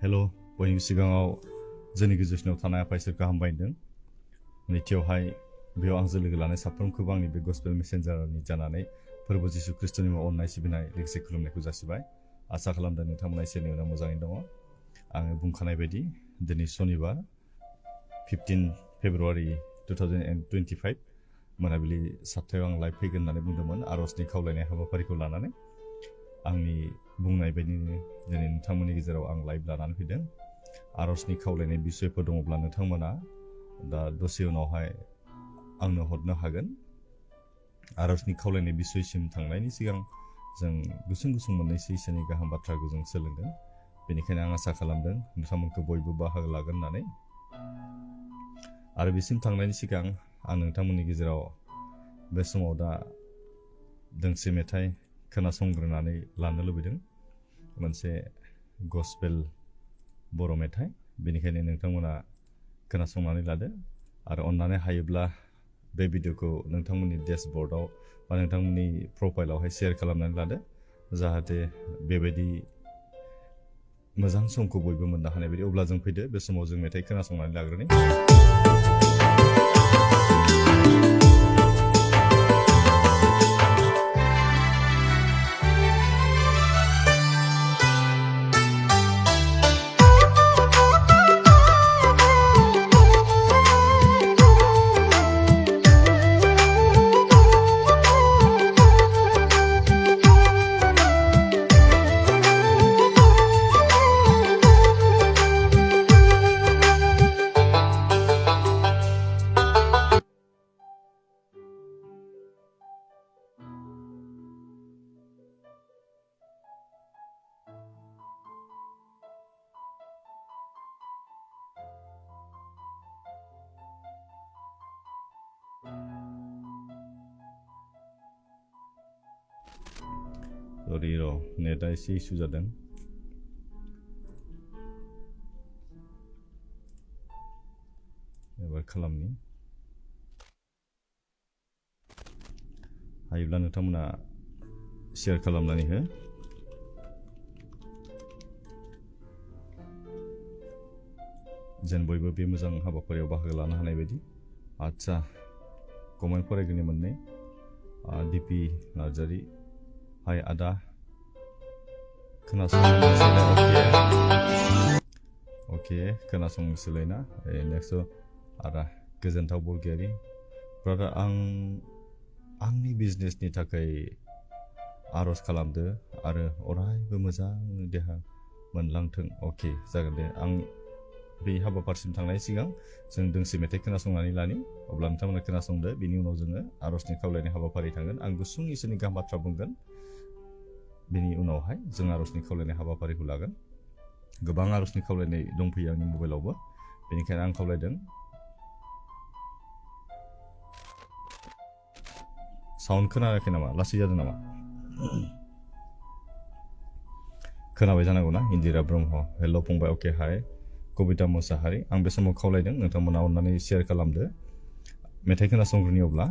हेल' बयनिबो सिगाङाव जोंनि गोजौसिनाव थानाय आफा इसोरखौ हामबायदों। नैथियावहाय बेयाव आंजों लोगो लानाय साफ्रोमखौबो आंनि बे गस्पेल मेसेन्जारनि जानानै फोरबो जिसु ख्रिस्टनि मुङाव अननाय सिबिनाय लोगोसे खुलुमनायखौ जासिबाय। आसा खालामदों नोंथांमोना इसोरनि उनाव मोजाङै दङ। आङो बुंखानाय बायदि दिनै शनिबार 15 फेब्रुवारि 2025 मोनाबिलि 7टायाव आं लाइभ फैगोन होननानै बुंदोंमोन आर'जनि खावलायनाय हाबाफारिखौ लानानै। आंनि बुंनाय बायदिनो दिनै नोंथांमोननि गेजेराव आं लाइभ लानानै फैदों। आर'जनि खावलायनाय बिसयफोर दङब्ला नोंथांमोना दा दसे उनावहाय आंनो हरनो हागोन। आर'जनि खावलायनाय बिसयसिम थांनायनि सिगां जों गुसुं मोननैसो इसोरनि गाहाम बाथ्राखौ जों सोलोंगोन। बेनिखायनो आं आसा खालामदों नोंथांमोनखौ बयबो बाहागो लागोन होननानै। आरो बिसिम थांनायनि सिगां आं नोंथांमोननि गेजेराव बे समाव दा दोंसे मेथाइ खोनासंग्रोनानै लानो लुबैदों। मोनसे गस्पेल बर' मेथाइ। बेनिखायनो नोंथांमोना खोनासंनानै लादो आरो अननानै हायोब्ला बे भिडिअखौ नोंथांमोननि डेशबर्डआव बा नोंथांमोननि प्रफाइलावहाय शेयार खालामनानै लादो, जाहाथे बेबायदि मोजां समखौ बयबो मोननो हानाय बायदि। अब्ला जों फैदो बे समाव जों मेथाइ खोनासंनानै लाग्रोनि। सरि नेटआ एसे इसु जादों। एबार खालामनि। हायोब्ला नोंथांमोना शेयार खालामनानै हो। जेन बयबो बे मोजां हाबाफारियाव बाहागो लानो हानाय बायदि। आदसा कमेन्ट फरायग्रोनो मोननै। डिपि नार्जारि, हाय आदा अके खोनासंनोसैलायना। नेक्स्ट आदा गोजोनथाव बरगयारि ब्रादार, आंनि बिजनेसनि थाखाय आर'ज खालामदो आरो अरायबो मोजां देहा मोनलांथों। अके जागोन दे। आं बे हाबाफारिसिम थांनायनि सिगां जों दोंसे मेथाइ खोनासंनानै लानि। अब्ला नोंथांमोना खोनासंदो, बिनि उनाव जोङो आर'जनि खावलायनाय हाबाफारि थांगोन। आं गुसुं इसोरनि गाहाम बाथ्रा बुंगोन, बेनि उनावहाय जों आर'जनि खावलायनाय हाबाफारिखौ लागोन। गोबां आर'जनि खावलायनाय दंफैयो आंनि मबाइलावबो, बेनिखायनो आं खावलायदों। साउन्ड खोनायाखै नामा? लासै जादों नामा? खोनाबाय जानांगौ ना? इन्दिरा ब्रह्म, हेल' फंबाय। अके हाय कबिता मोसाहारि। आं बे समाव खावलायदों नोंथांमोना अननानै शेयार खालामदो। मेथाइ खोनासंग्रोनि अब्ला।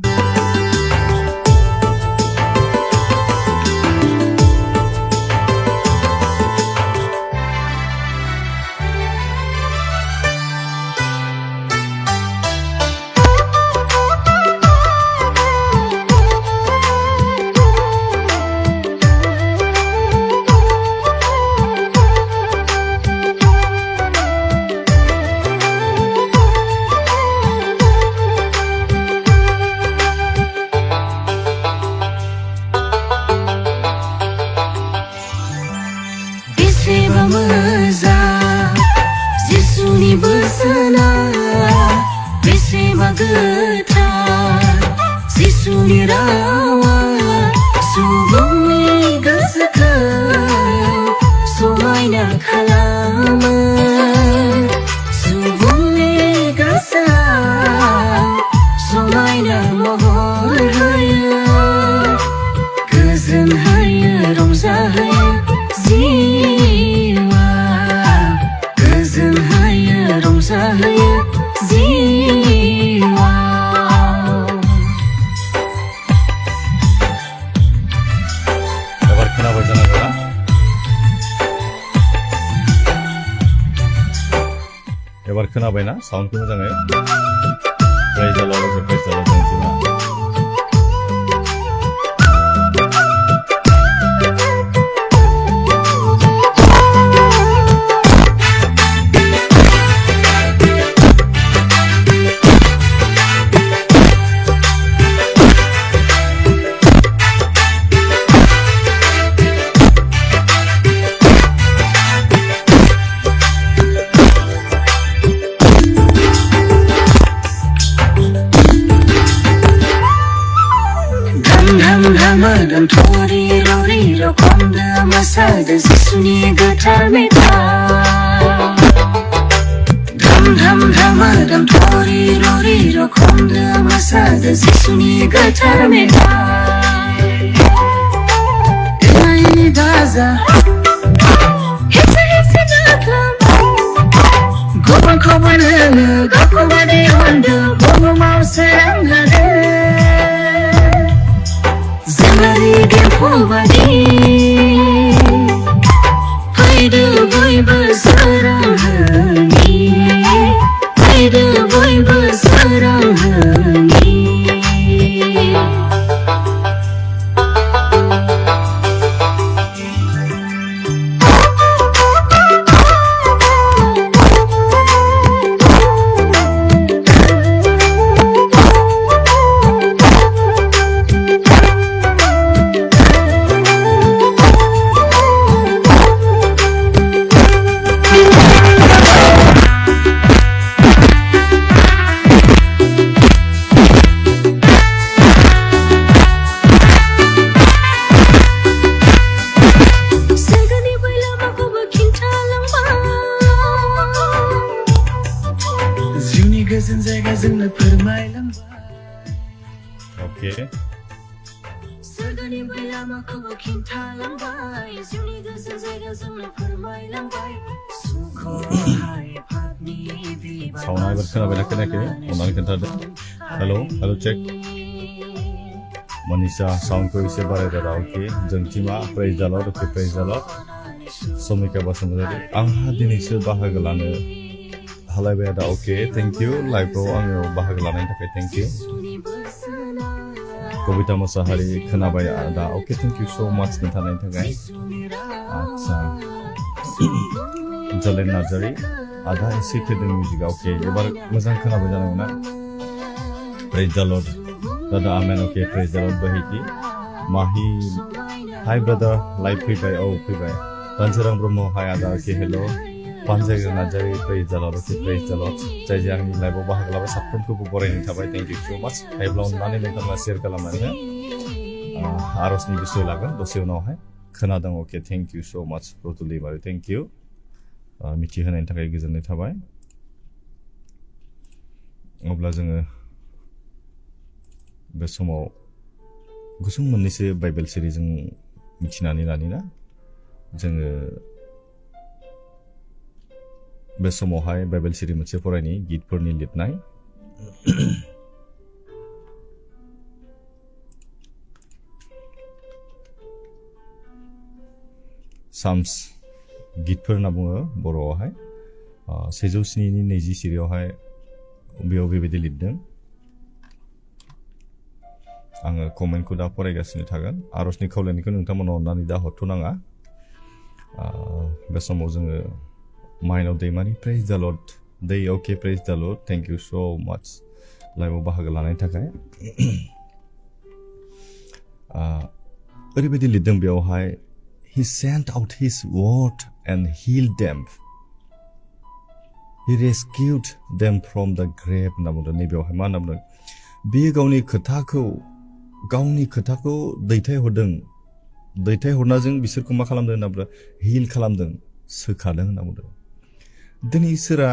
एबार खोनाबायना साउन्डखौ मोजाङै Praise the Lord, praise the Lord, जोंथिमा Madam Tori Rory Rokonda Masada Sisuni Guitar Meta Dum dum dum Madam Tori Rory Rokonda Masada Sisuni Guitar Meta Ilai Gaza Hitsa Nakam Goban Kobanana Gokobade Wanda Gobo Mauserangade Zamari Gepobadi Haydi boy basarahani Haydi boy basarahani Okay. Sauna ebar खोनाबायना खोनायाखै अन्नानै खोन्थादो hello check Manisha साउन्डखौ एसे बारायदोरा okay जोंथिमा praise the Lord okay praise the Lord Samika Basumatary आंहा दिनैसो बाहागो लानो हालायबाय दा ओके थैंक यू लाइभआव आङो बाहागो लानायनि थाखाय थैंक यू कविता मोसाहारि खोनाबाय दा okay thank you so much नोंथांनि थाखाय आच्छा जलेन नार्जारि आधा एसे खोदों मिउजिक ओके एबार मोजां खोनाबाय जानांगौ ना praise the Lord Dada amen okay praise the Lord बहिति माहि हाय ब्रादार लाइभ फैबाय औ फैबाय दानसोरां ब्रह्म हाय आदा okay hello Panjai Narzary praise the Lord okay praise the Lord जाय आंनि लाइभआव बाहागो लाबाय साफ्रोमखौबो बरायनाय थाबाय थैंक यू सो मच हायब्ला अननानै नोंथाङा शेयार खालामनानै आरजनि बिसय लागोन दसे उनावहाय खोनादों okay thank you so much Ratuli मारि थैंक यू मिथिहोनायनि थाखाय गोजोननाय थाबाय अब्ला जोङो बे समाव गुसुं मोननैसो बाइबेल सिरि जों मिथिनानै लानि ना जोङो बे समावहाय बाइबेल सिरि मोनसे फरायनि गितफोरनि लिरनाय साम्स गितफोर होनना बुङो बर'आवहाय 107 सिरियावहाय बेयाव बेबायदि लिरदों आङो कमेन्टखौ दा फरायगासिनो थागोन आरजनि खावलायनायखौ नोंथांमोना अननानै दा हरथ'नाङा बे समाव जोङो माइनाव दैमानि praise the Lord दै okay praise the Lord thank you so much लाइभआव बाहागो लानायनि थाखाय ओरैबायदि लिरदों बेयावहाय He sent out his word and healed them. He rescued them from the grave. होनना बुंदों नैबेयावहाय मा होनना बुंदों बे गावनि खोथाखौ दैथायहरनाजों बिसोरखौ मा खालामदों होनना बुंदों हिल खालामदों सोखादों होनना बुंदों दिनै इसोरा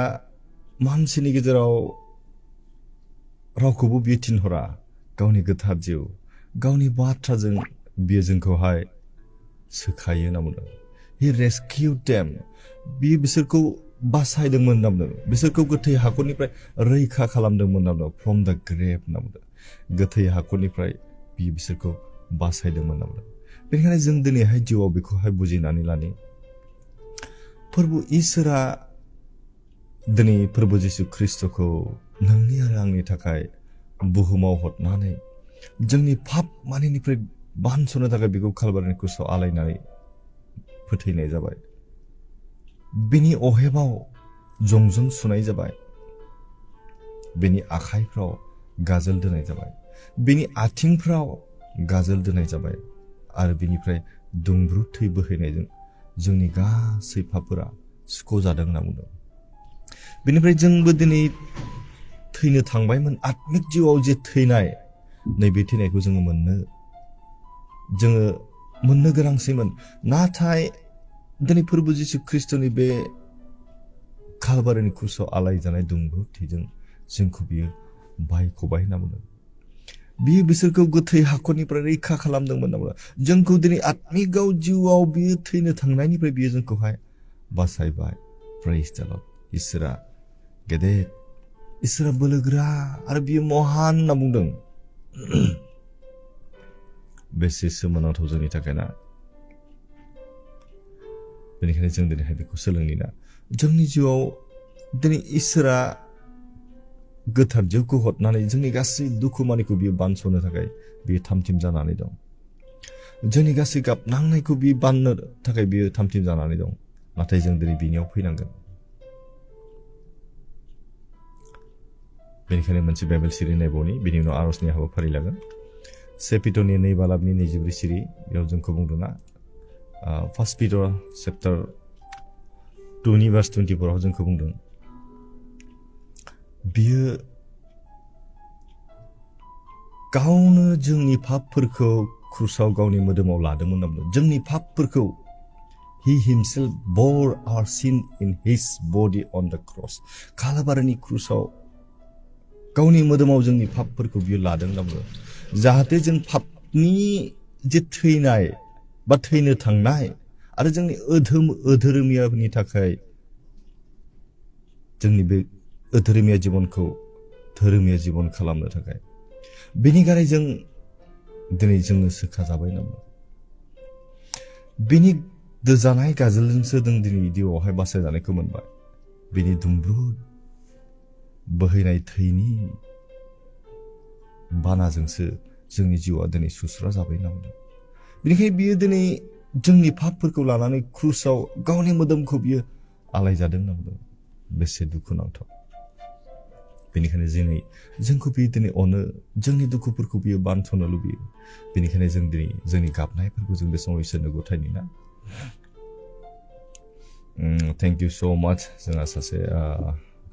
मानसिनि गेजेराव रावखौबो बियो थिनहरा गावनि गोथार जिउ गावनि बाथ्राजों बियो जोंखौहाय सोखायो होनना बुंदों He rescued them बियो बिसोरखौ बासायदोंमोन होनना बुंदों बिसोरखौ गोथै हाखरनिफ्राय रैखा खालामदोंमोन होनना बुंदों from the grave होनना बुंदों गोथै हाखरनिफ्राय बियो बिसोरखौ बासायदोंमोन होनना बुंदों बेनिखायनो जों दिनैहाय जिउआव बेखौहाय बुजिनानै लानि फोरबु इसोरा दिनै प्रभु जिसु ख्रिस्टखौ नोंनि आरो आंनि थाखाय बुहुमाव हरनानै जोंनि पाप मानिनिफ्राय बानस'नो थाखाय बेखौ कालभारिनि क्रुसाव आलायनानै फोथैनाय जाबाय। बिनि अहेबाव जंजों सुनाय जाबाय। बिनि आखाइफ्राव गाजोल दोनाय जाबाय। बिनि आथिंफ्राव गाजोल दोनाय जाबाय आरो बिनिफ्राय दुंब्रु थै बोहैनायजों जोंनि गासै पापफोरा सुख'जादों होनना बुंदों। बेनिफ्राय जोंबो दिनै थैनो थांबायमोन। आत्मिक जिउआव जे थैनाय, नैबे थैनायखौ जोङो मोननो गोनांसैमोन। नाथाय दिनै प्रभु जिसु ख्रिस्टनि बे कालभारिनि क्रुसाव आलायजानाय दुंब्रु थैजों जोंखौ बियो बायख'बाय होनना बुंदों। बियो बिसोरखौ गोथै हाखरनिफ्राय रैखा खालामदोंमोन होनना बुंदों। जोंखौ दिनै आत्मिकाव जिउआव बियो थैनो थांनायनिफ्राय बियो जोंखौहाय बासायबाय। प्रेइज द लर्ड। इसोरा गेदेर, इसोरा बोलोगोरा आरो बियो महान होनना बुंदों। बेसे सोमोनांथाव जोंनि थाखाय ना। बेनिखायनो जों दिनैहाय बेखौ सोलोंनि ना। जोंनि जिउआव दिनै इसोरा गोथार जिउखौ हरनानै जोंनि गासै दुखु मानिखौ बियो बानस'नो थाखाय बियो थामथिम जानानै दं। जोंनि गासै गाबनांनायखौ बियो बाननो थाखाय बियो थामथिम जानानै दं। नाथाय जों दिनै बिनियाव फैनांगोन। बेनिखायनो मोनसे बाइबेल सिरि नायबावनि, बिनि उनाव आर'जनि हाबाफारि लागोन। 1 पिटरनि 2 बालाबनि 24 सिरि, बेयाव जोंखौ बुंदोंना 1 पिटर चेप्टार 2 भार्स 24 जोंखौ बुंदों, बियो गावनो जोंनि पापफोरखौ क्रुसाव गावनि मोदोमाव लादोंमोन होनना बुंदों। जोंनि पापफोरखौ He himself bore our sin in his body on the cross. कालभारिनि क्रुसाव गावनि मोदोमाव जोंनि पापफोरखौ बियो लादों होनना बुंदों। जाहाथे जों पापनि जे थैनाय बा थैनो थांनाय आरो जोंनि अधोरोमियानि थाखाय जोंनि बे अधोरोमिया जिबनखौ धोरोमिया जिबन खालामनो थाखाय बेनि गारै जों दिनै जोङो सोखाजाबाय होनना बुंदों। बिनि दोजानाय गाजोलजोंसो जों दिनै जिउआवहाय बासायजानायखौ मोनबाय। बिनि दुंब्रुद बोहैनाय थैनि बानाजोंसो जोंनि जिउआ दिनै सुस्रा जाबाय होनना बुंदों। बेनिखायनो बियो दिनै जोंनि पापफोरखौ लानानै क्रुसाव गावनि मोदोमखौ बियो आलायजादों होनना बुंदों। बेसे दुखुनांथाव। बेनिखायनो जोंखौ बियो दिनै अनो, जोंनि दुखुफोरखौ बियो बानस'नो लुबैयो। बेनिखायनो जों दिनै जोंनि गाबनायफोरखौ जों बे समाव इसोरनो गथायनि ना। थेंक इउ स' माच। जोंहा सासे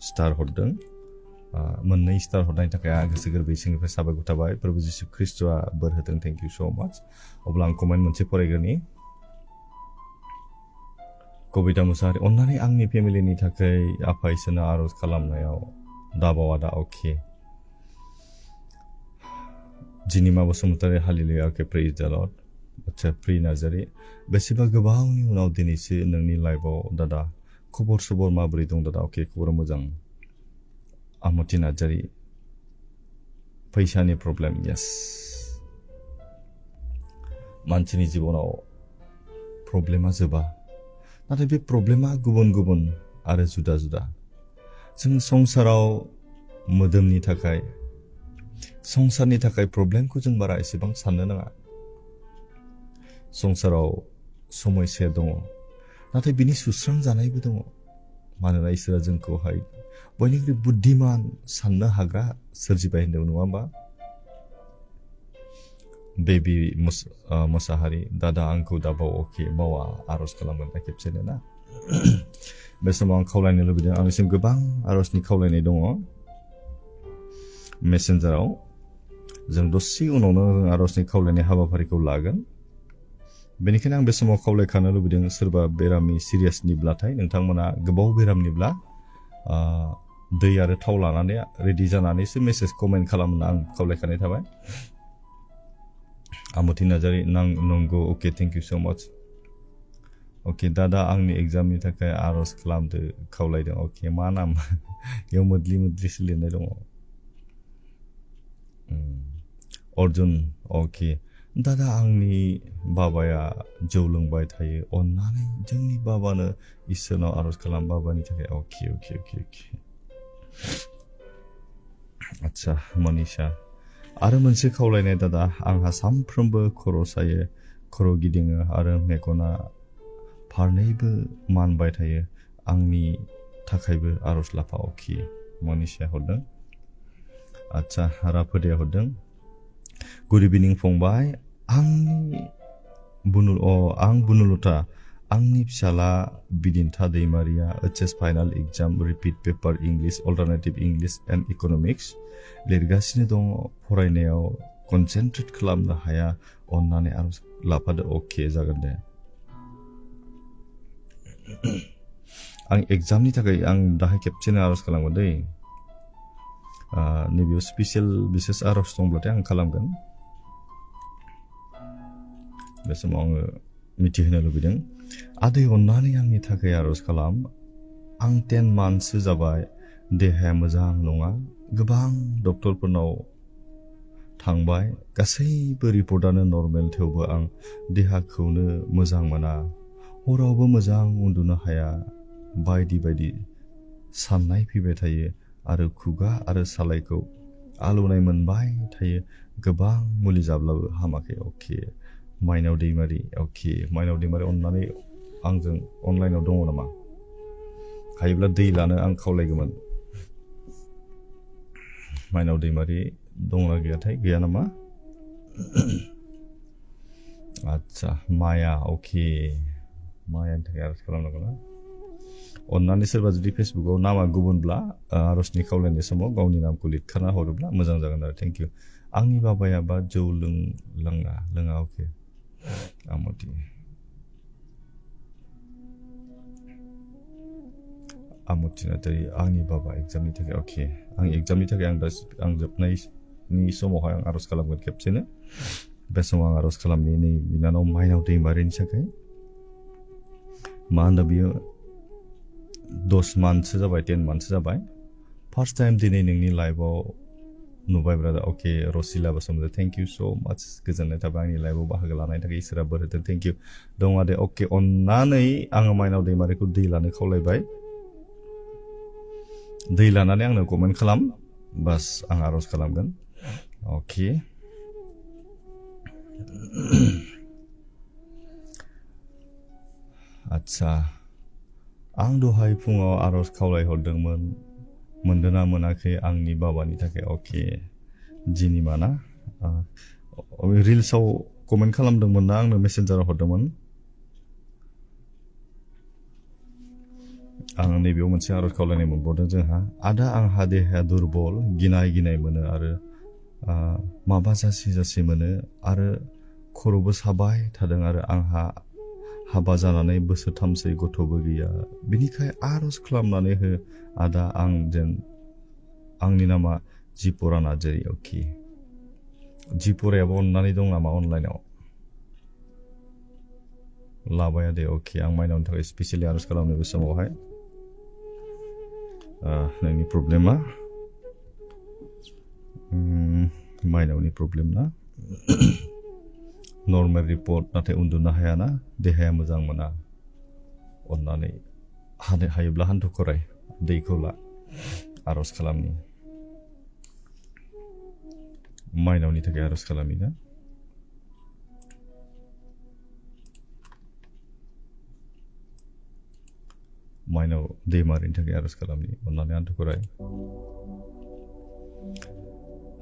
स्टार हरदों। मोननै स्टार हरनायनि थाखाय आं गोसो गोरबोयै सिंनिफ्राय साबायखर थाबाय। प्रभु जिसु ख्रिस्टआ बोर होदों। थेंक इउ स' माच। अब्ला आं कमेन्ट मोनसे फरायग्रोनि। कबिता मुसाहारि, अन्नानै आंनि फेमिलिनि थाखाय आफा इसोरनो आर'ज खालामनायाव दाबाव आदा अके। जिनिमा बसुमतारी, हालेलुया, अके, प्रेइज द लर्ड। आচ্ছা, प्रि नार्जारि, बेसेबा गोबावनि उनाव दिनैसो नोंनि लाइफआव दादा खबर सबर माबोरै दं दादा? अके, खबरा मोजां। आमथि नार्जारि, फैसानि प्रब्लेम, येस। मानसिनि जिबनाव प्रब्लेमा जोबा, नाथाय बे प्रब्लेमा गुबुन गुबुन आरो जुदा जुदा। जों संसाराव मोदोमनि थाखाय, संसारनि थाखाय प्रब्लेमखौ जों बारा एसेबां साननो नाङा। संसाराव समस्या दङ, नाथाय बिनि सुस्रांजानायबो दङ। मानोना इसोरा जोंखौहाय बयनिख्रुइ बुद्धिमान साननो हाग्रा सोरजिबाय होनदों, नङा होमबा? बेबि मुसाहारि, दादा आंखौ दाबाव अके मावा आर'ज खालामगोन दा खेबसेनो ना। बे समाव आं खावलायनो लुबैदों, आंनिसिम गोबां आर'जनि खावलायनाय दङ मेसेन्जाराव। जों दसे उनावनो आर'जनि खावलायनाय हाबाफारिखौ लागोन। बेनिखायनो आं बे समाव खावलायखानो लुबैदों, सोरबा बेरामि सिरियासनिब्लाथाय, नोंथांमोना गोबाव बेरामनिब्ला दै आरो थाव लानानै रेडि जानानैसो मेसेज कमेन्ट खालामनो आं खावलायखानाय थाबाय। आमथि नार्जारि, नंगौ, अके, थेंक इउ स' माच। अके, दादा आंनि एग्जामनि थाखाय आर'ज खालामदो खावलायदों। अके, मा नाम? बेयाव मोद्लि मोद्लिसो लिरनाय दङ। अर्जुन, अके, दादा आंनि बाबाया जौ लोंबाय थायो अन्नानै जोंनि बाबानो इसोरनाव आरज खालाम बाबानि थाखाय अके आच्छा मनीषा आरो मोनसे खावलायनाय दादा आंहा सानफ्रोमबो खर' सायो खर' गिदिङो आरो मेगना फारनैबो मानबाय थायो आंनि थाखायबो आरज लाफा अके मनीषा हरदों आच्छा राफोदिया हरदों गुड इभिनिं फंबाय आं बुनुलता आंनि फिसाला बिदिन्था दैमारिया HS final exam repeat paper English alternative English and economics लिरगासिनो दङ फरायनायाव कनसेन्ट्रेट खालामनो हाया अन्नानै आरज लाफादो अके जागोन दे आं एग्जामनि थाखाय आं दाहाय खेबसेनो आरज खालामगोन दै नैबेयाव स्पेसियेल बिसेस आरज दंब्लाथाय आं खालामगोन बे समाव आङो मिथिहोनो लुबैदों आदै अन्नानै आंनि थाखाय आरज खालाम आं 10 मान्थसो जाबाय देहाया मोजां नङा गोबां डक्टरफोरनाव थांबाय गासैबो रिपर्टआनो नर्मेल थेवबो आं देहाखौनो मोजां मोना हरावबो मोजां उन्दुनो हाया बायदि बायदि साननाय फैबाय थायो आरो खुगा आरो सालायखौ आलौनाय मोनबाय थायो गोबां मुलि जाब्लाबो हामाखै अके माइनाव दैमारि अके माइनाव दैमारि अन्नानै आंजों अनलाइनाव दङ नामा हायोब्ला दै लानो आं खावलायगौमोन माइनाव दैमारि दंना गैयाथाय गैया नामा आच्छा माया अके मायानि थाखाय आरज खालामनांगौ ना अन्नानै सोरबा जुदि फेसबुकाव नामा गुबुनब्ला आरजनि खावलायनाय समाव गावनि नामखौ लिरखाना हरोब्ला मोजां जागोन आरो थेंक इउ आंनि बाबाया बा जौ लोङा अके आमथि नाथाय आंनि बाबा एग्जामनि थाखाय अके आं एग्जामनि थाखाय आं जोबनायनि समावहाय आं आरज खालामगोन खेबसेनो बे समाव आं आरज खालामनि नै बिनानाव माइनाव दैमारिनि थाखाय मा होनो बियो 10 मान्थसो जाबाय 10 मान्थसो जाबाय फार्स्ट टाइम दिनै नोंनि लाइफआव नुबाय brother okay Rasila Basumatary thank you so' much गोजोननाय थाबाय आंनि लाइफआव बाहागो लानायनि थाखाय इसोरा बोर होथों थेंक इउ दङ दे अके अन्नानै आङो माइनाव दैमारिखौ दै लानो खावलायबाय दै लानानै आंनो कमेन्ट खालाम बास आं आरज खालामगोन अके आच्छा आं दहाय फुङाव आरज खावलायहरदोंमोन मोनदोंना मोनाखै आंनि बाबानि थाखाय अके जिनिमा ना रिल्सआव कमेन्ट खालामदोंमोन ना आंनो मेसेन्जाराव हरदोंमोन आं नैबेयाव मोनसे आरज खावलायनाय मोनबावदों जोंहा आदा आंहा देहाया दुरबल गिनाय मोनो आरो माबा जासि मोनो आरो खर'बो साबाय थादों आरो आंहा हाबा जानानै बोसोरथामसै गथ'बो गैया बिनिखाय आरज खालामनानै हो आदा आंनि नामा जिपरा नार्जारि अके जिपरायाबो अन्नानै दं नामा अनलाइनाव लाबाया दे अके आं माइनावनि थाखाय स्पेसियेलि आरज खालामनो बे समावहाय नोंनि प्रब्लेमा माइनावनि प्रब्लेम ना नर्मेल रिपर्ट नाथाय उन्दुनो हायाना देहाया मोजां मोना अन्नानै हायोब्ला हान्थु खराय दैखौ ला आरज खालामनि माइनावनि थाखाय आरज खालामनि ना माइनाव दैमारिनि थाखाय आरज खालामनि अन्नानै हान्थु खराय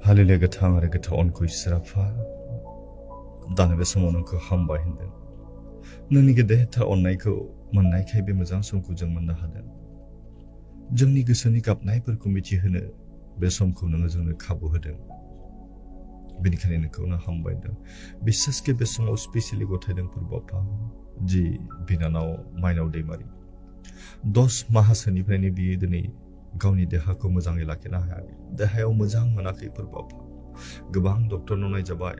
हालेलुया गोथां आरो गोथाव अनखौ इसोराफा दानो बे समाव नोंखौ हामबाय होनदों नोंनि गेदेरथार अननायखौ मोननायखाय बे मोजां समखौ जों मोननो हादों जोंनि गोसोनि गाबनायफोरखौ मिथिहोनो बे समखौ नोङो जोंनो खाबु होदों बेनिखायनो नोंखौनो हामबाय होनदों बिसेसके बे समाव स्पेसियेलि गथायदों फोरबोफा जि बिनानाव माइनाव दैमारि 10 माहासोनिफ्रायनो बियो दिनै गावनि देहाखौ मोजाङै लाखिनो हायाखै देहायाव मोजां मोनाखै फोरबोफा गोबां डक्टरनाव नायजाबाय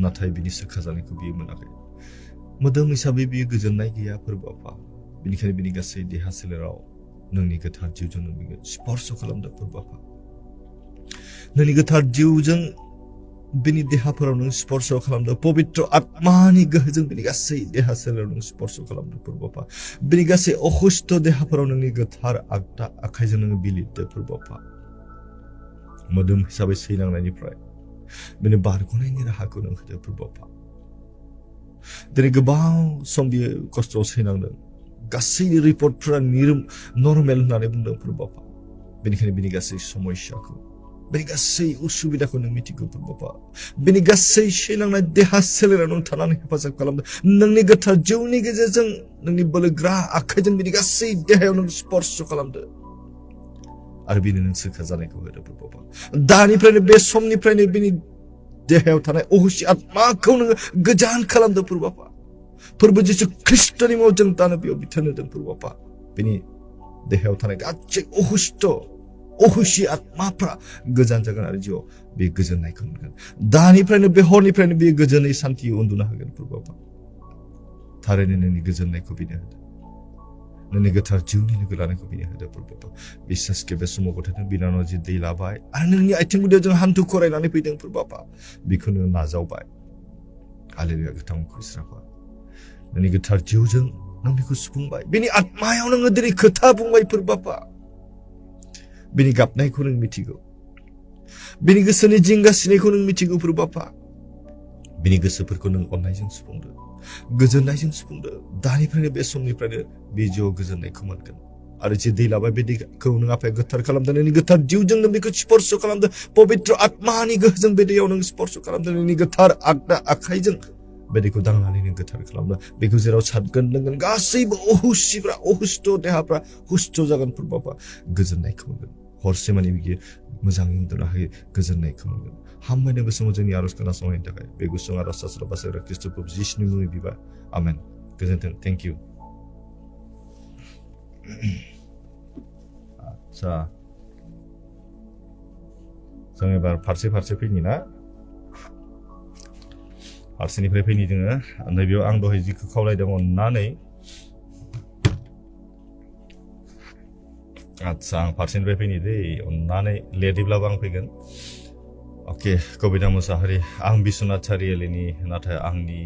नाथाय बिनि सोखाजानायखौ बियो मोनाखै मोदोम हिसाबै बियो गोजोननाय गैया फोरबोफा बेनिखायनो बिनि गासै देहा सोलेराव नोंनि गोथार जिउजों नों स्पर्श खालामदों फोरबोफा नोंनि गोथार जिउजों बिनि देहाफोराव नों स्पर्श खालामदो पबित्र आत्मानि गोहोजों बिनि गासै देहा सोलेराव नों स्पर्श खालामदो प्रभुपा बिनि गासै अखुस्थ देहाफोराव नोंनि गोथार आगदा आखाइजों नों बिलिरदो प्रभुपा मोदोम हिसाबै सैनांनायनिफ्राय बिनि बारग'नायनि राहाखौ नों होदो प्रभुपा दिनै गोबां सम बियो खस्थ'आव सैनांदों गासै रिपर्टफोरा नर्मेल होननानै बुंदों प्रभुपा बेनिखायनो बिनि गासै समस्याखौ बिनि गासै उसुबिदाखौ नों मिथिगौ प्रभुपा बिनि गासै सैनांनाय देहा सोलेराव नों थानानै हेफाजाब खालामदो नोंनि गोथार जिउनि गेजेरजों नोंनि बोलोग्रा आखाइजों बिनि गासै देहायाव नों स्पर्श खालामदो आरो बिनो नों सोखा जानायखौ होदो प्रभुपा दानिफ्रायनो बे समनिफ्रायनो बिनि देहायाव थानाय अहुसि आत्माखौ नोङो गोजान खालामदो प्रभुपा फोरबो जिसु ख्रिस्टनि मुङाव जों दानो बेयाव बिथोन होदों प्रभुपा बिनि देहायाव थानाय गासै अहुसि आत्माफ्रा गोजान जागोन आरो जिउआव बे गोजोननायखौ मोनगोन दानिफ्रायनो बे हरनिफ्रायनो बे गोजोनै सान्थियै उन्दुनो हागोन प्रभुपा थारैनो नोंनि गोजोननायखौ बिनो होदो नोंनि गोथार जिउनि लोगो लानायखौ बिनो होदो प्रभुपा बिसासके बे समाव गथायदों बिनानाव जि दै लाबाय आरो नोंनि आथिं गुदियाव जों हान्थु खरायनानै फैदों प्रभुपा बेखौ नों नाजावबाय हालेलुया गोथां खुस्राफा नोंनि गोथार जिउजों नों बेखौ सुफुंबाय बिनि आत्मायाव नोङो दिनै खोथा बुंबाय प्रभुपा बिनि गाबनायखौ नों मिथिगौ बिनि गोसोनि जिंगासिनायखौ नों मिथिगौ प्रभुपा बिनि गोसोफोरखौ नों अननायजों सुफुंदो गोजोननायजों सुफुंदो दानिफ्रायनो बे समनिफ्रायनो बे जिउआव गोजोननायखौ मोनगोन आरो जे दै लाबाय बे दैखौ नों आफाया गोथार खालामदों नोंनि गोथार जिउजों नों बेखौ स्पर्श खालामदो पबित्र आत्मानि गोहोजों बे दैयाव नों स्पर्श खालामदों नोंनि गोथार आगदा आखाइजों बे दैखौ दांनानै नों गोथार खालामदो बेखौ जेराव सारगोन लोंगोन गासैबो अहुस्थ देहाफ्रा हुस्थ जागोन प्रभुपा गोजोननायखौ मोनगोन हरसे माने बियो मोजाङै उन्दुनो हायो गोजोननायखौ मोनगोन हामबायनो बे समाव जोंनि आरज खोनासंनायनि थाखाय बे गुसुं आरज सास्त्र बासायग्रा ख्रिस्ट प्रभु जिसुनि मुङै बिबाय आमेन गोजोन्थों थेंक इउ आच्छा जों एबार फारसे फैनि ना फारसेनिफ्राय फैनि जोङो नैबेयाव आं दहाय जिखौ खावलायदों अननानै आच्छा आं फारसेनिफ्राय फैनि दै अननानै लेटैब्लाबो आं फैगोन अके कबिता मुसाहारि आं बिश्वनाथ सारियालिनि नाथाय आंनि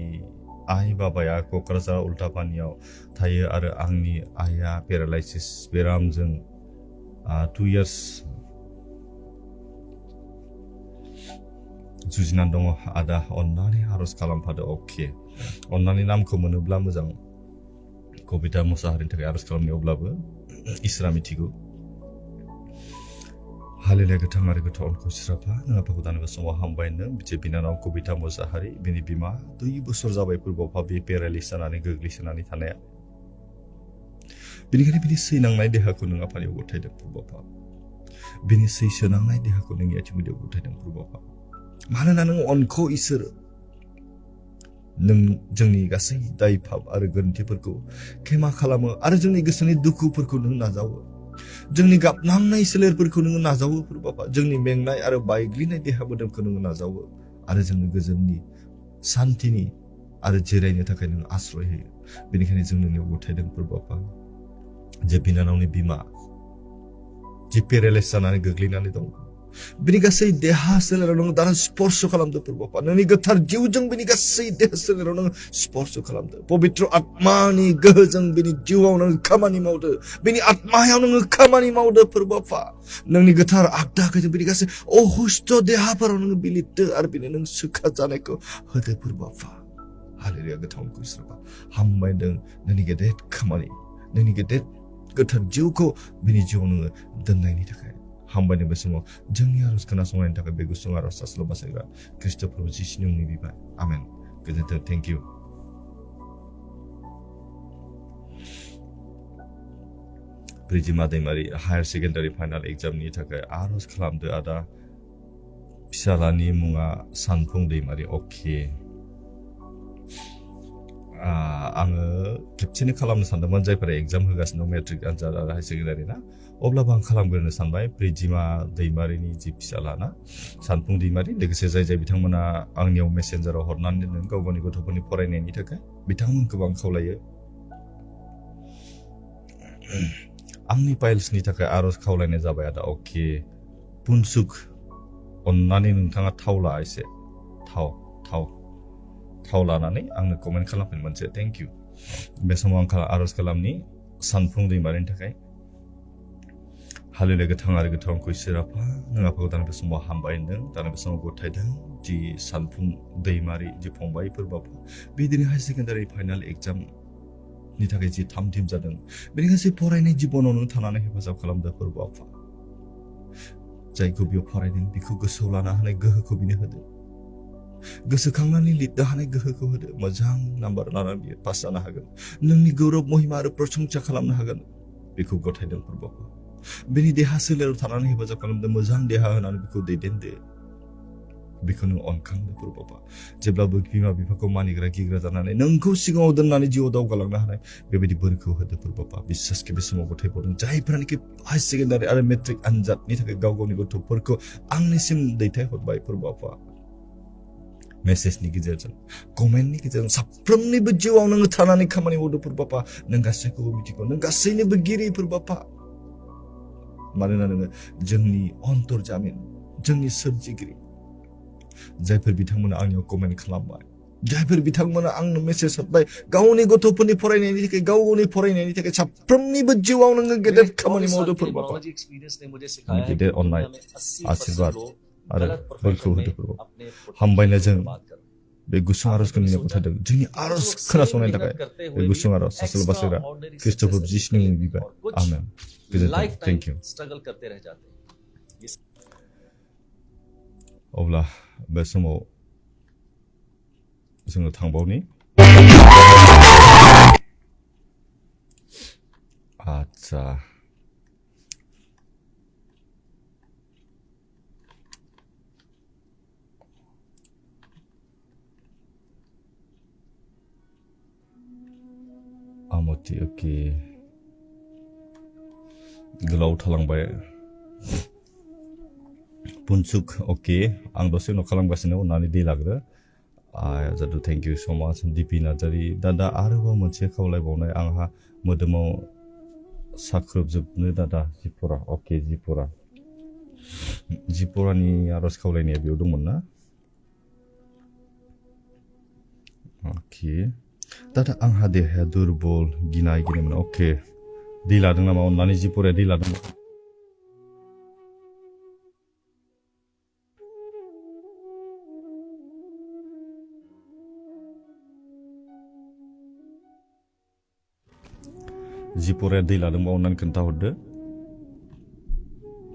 आइ बाबाया क'क्राझार उल्टापानियाव थायो आरो आंनि आइया पेरालाइसिस बेरामजों 2 years जुजिनानै दङ आदा अननानै आरज खालामफादो अके अननानै नामखौ मोनोब्ला मोजां कबिता मुसाहारिनि थाखाय आरज खालामनाय अब्लाबो इसोरा मिथिगौ हालेलुया गोथां आरो गोथाव अनखौ सिराफा नों आफाखौ दानोबो समाव हामबाय नों बिदि बिनानाव कबिता मुसाहारि बिनि बिमा 2 बोसोर जाबाय प्रभुपा बे पेरालाइस जानानै गोग्लैसोनानै थानाया बेनिखायनो बिनि सैनांनाय देहाखौ नों आफानियाव गथायदों प्रभुपा बिनि सैसोनांनाय देहाखौ नोंनि आथिं गुदियाव गथायदों प्रभुपा मानोना नों अनखौ इसोर नों जोंनि गासै दाय पाप आरो गोरोन्थिफोरखौ क्षमा खालामो आरो जोंनि गोसोनि दुखुफोरखौ नों नाजावो जोंनि गाबनांनाय सोलेरफोरखौ नों नाजावो प्रभुपा जोंनि मेंनाय आरो बायग्लिनाय देहा मोदोमखौ नों नाजावो आरो जोंनो गोजोननि सान्थिनि आरो जिरायनो थाखाय नों आश्रय होयो बेनिखायनो जों नोंनियाव गथायदों प्रभुपा जे बिनानावनि बिमा जे पेरालाइस जानानै गोग्लैनानै दं बिनि गासै देहा सोलेराव नों दाना स्पर्श खालामदो प्रभुपा नोंनि गोथार जिउजों बिनि गासै देहा सोलेराव नों स्पर्श खालामदो पबित्र आत्मानि गोहोजों बिनि जिउआव नों खामानि मावदो बिनि आत्मायाव नों खामानि मावदो प्रभुपा नोंनि गोथार आगदा आखाइजों बिनि गासै अहुस्थ देहाफोराव नों बिलिरदो आरो बिनो नों सोखा जानायखौ होदो प्रभुपा हालेलुया गोथावखौ इसोरा हामबायदों नोंनि गेदेर खामानि नोंनि गेदेर गोथार जिउखौ बिनि जिउआव नोङो दोननायनि थाखाय हामबायनो बे समाव जोंनि आरज खोनासंनायनि थाखाय बे गुसुं आरज सास्ल बासायग्रा ख्रिस्ट प्रभु जिसुनि मुंनि बिबाय आमेन गोजोन्थों thank you Brijima Daimary higher secondary final एग्जामनि थाखाय आरज खालामदो आदा फिसालानि मुङा सानफुं दैमारि अके आङो खेबसेनो खालामनो सानदोंमोन जायफोरा एग्जाम होगासिनो दं मेट्रिक आनजाद आरो हायार सेकेन्डारि ना अब्लाबो आं खालामग्रोनो सानबाय ब्रिजिमा दैमारिनि जि फिसालाना सानफुं दैमारि लोगोसे जाय बिथांमोना आंनियाव मेसेन्जाराव हरनानै दोनदों गाव गावनि गथ'फोरनि फरायनायनि थाखाय बिथांमोनखौ आं खावलायो आंनि पाइल्सनि थाखाय आरज खावलायनाय जाबाय आदा अके पुनसुक अननानै नोंथाङा थावला एसे थाव लानानै आंनो कमेन्ट खालामफिन मोनसे थेंक इउ बे समाव आं आर'ज खालामनि सानफुं दैमारिनि थाखाय हालेलुया गोथां आरो गोथां आंखौ इसोर आफा नों आफाखौ दानि बे समाव हामबाय होनदों दानि बे समाव गथायदों जि सानफुं दैमारि जि फंबायफोर बाबा बिदिनो हायार सेकेन्डारि फाइनाल एग्जामनि थाखाय जि थाम थिम जादों बेनि गासै फरायनाय जिबनाव नों थानानै हेफाजाब खालामदों फोरबो आफा जायखौ बेयाव फरायदों बेखौ गोसोआव लानो हानाय गोहोखौ बिनो होदो गोसोखांनानै लिरनो हानाय गोहोखौ होदो मोजां नाम्बार लानानै बियो पास जानो हागोन नोंनि गौरब महिमा आरो प्रशंसा खालामनो हागोन बेखौ गथायदों फोरबो आफा बेनि देहा सोलेराव थानानै हेफाजाब खालामदों मोजां देहा होनानै बेखौ दैदेनदो बेखौ नों अनखांदो फोरबो आफा जेब्लाबो बिमा बिफाखौ मानिग्रा गिग्रा जानानै नोंखौ सिगाङाव दोननानै जिउआव दावगालांनो हानाय बेबायदि बोरखौ होदो फोरबो आफा बिश्वासखौ बे समाव गथायबावदों जायफोरानोखि हायार सेकेन्डारि आरो मेट्रिक आनजादनि थाखाय गाव गावनि गथ'फोरखौ आंनिसिम दैथायहरबाय फोरबो आफा मेसेजनि गेजेरजों कमेन्टनि गेजेरजों साफ्रोमनिबो जिउआव नोङो थानानै खामानि मावदो फोरबो आफा नों गासैखौबो मिथिगौ नों गासैनिबो गिरि फोरबो आफा मानोना नोङो जोंनि अन्तरजामिन जोंनि सोरजिगिरि जायफोर बिथांमोना आंनियाव कमेन्ट खालामबाय जायफोर बिथांमोना आंनो मेसेज हरबाय गावनि गथ'फोरनि फरायनायनि थाखाय गावनि फरायनायनि थाखाय साफ्रोमनिबो जिउआव नोङो गेदेर खामानि मावदो फोरबो आफा गेदेर अननाय आशीर्बाद आरो बोरखौ होदो फोरबो हामबायनो जों बे गुसुं आर'जखौ नोंनो गथायदों जोंनि आर'ज खोनासंनायनि थाखाय बे गुसुं आर'ज सासेल बासायग्रा ख्रिस्ट'फोर जिसुनि मुं बिबाय आमेन गोजोन्थों थेंक इउ अब्ला बे समाव जोङो थांबावनि आदसा आमथि ओके गोलाव थालांबाय पुनसुक ओके आं दसे उनाव खालामगासिनो अननानै दै लाग्रो जादु थेंक इउ सो माच दिपि नार्जारि दादा आरोबाव मोनसे खावलायबावनाय आंहा मोदोमाव साख्रोबजोबनो दादा जिपरा ओके जिपरानि आर'ज खावलायनाया बेयाव दंमोन ना ओके दादा आंहा देहाया दुरबल गिनायमोन ओके दै लादों नामा अननानै जिपराया दै लादों जिपराया दै लादोंबा अननानै खोन्थाहरदो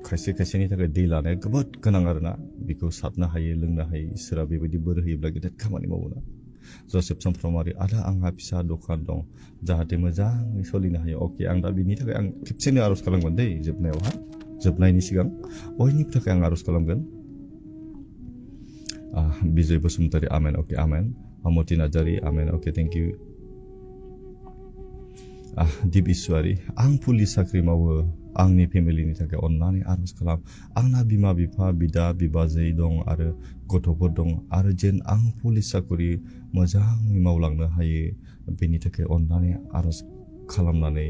खायसे खायसेनि थाखाय दै लानाया जोबोद गोनां आरोना बेखौ साबनो हायो लोंनो हायो इसोरा बेबायदि बोर होयोब्ला गेदेर खामानि मावोना जसेफ सामफ्रामारि आदा आंहा फिसा दखान दं जाहाथे मोजाङै सोलिनो हायो अके आं दा बिनि थाखाय आं खेबसेनो आर'ज खालामगोन दै जोबनायनि सिगां बयनिबो थाखाय आं आर'ज खालामगोन बिजय बसुमतारी आमेन ओके आमेन आमथि नार्जारि आमेन ओके थेंक इउ दिप इसवारि आं पुलिस साख्रि मावो आंनि फेमिलिनि थाखाय अननानै आर'ज खालाम आंना बिमा बिफा बिदा बिबाजै दं आरो गथ'फोर दं आरो जेन आं पुलिस साख्रि मोजाङै मावलांनो हायो बेनि थाखाय अननानै आर'ज खालामनानै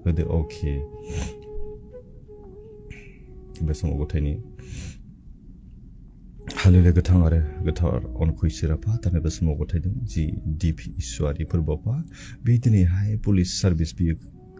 होदो अके बे समाव गथायनि हालेलुया गोथां आरो गोथार अनखौ इसोर आफा दानि बे समाव गथायदों जि दिपि इसवारि फोरबो आफा बे दिनैहाय पुलिस सार्भिस बियो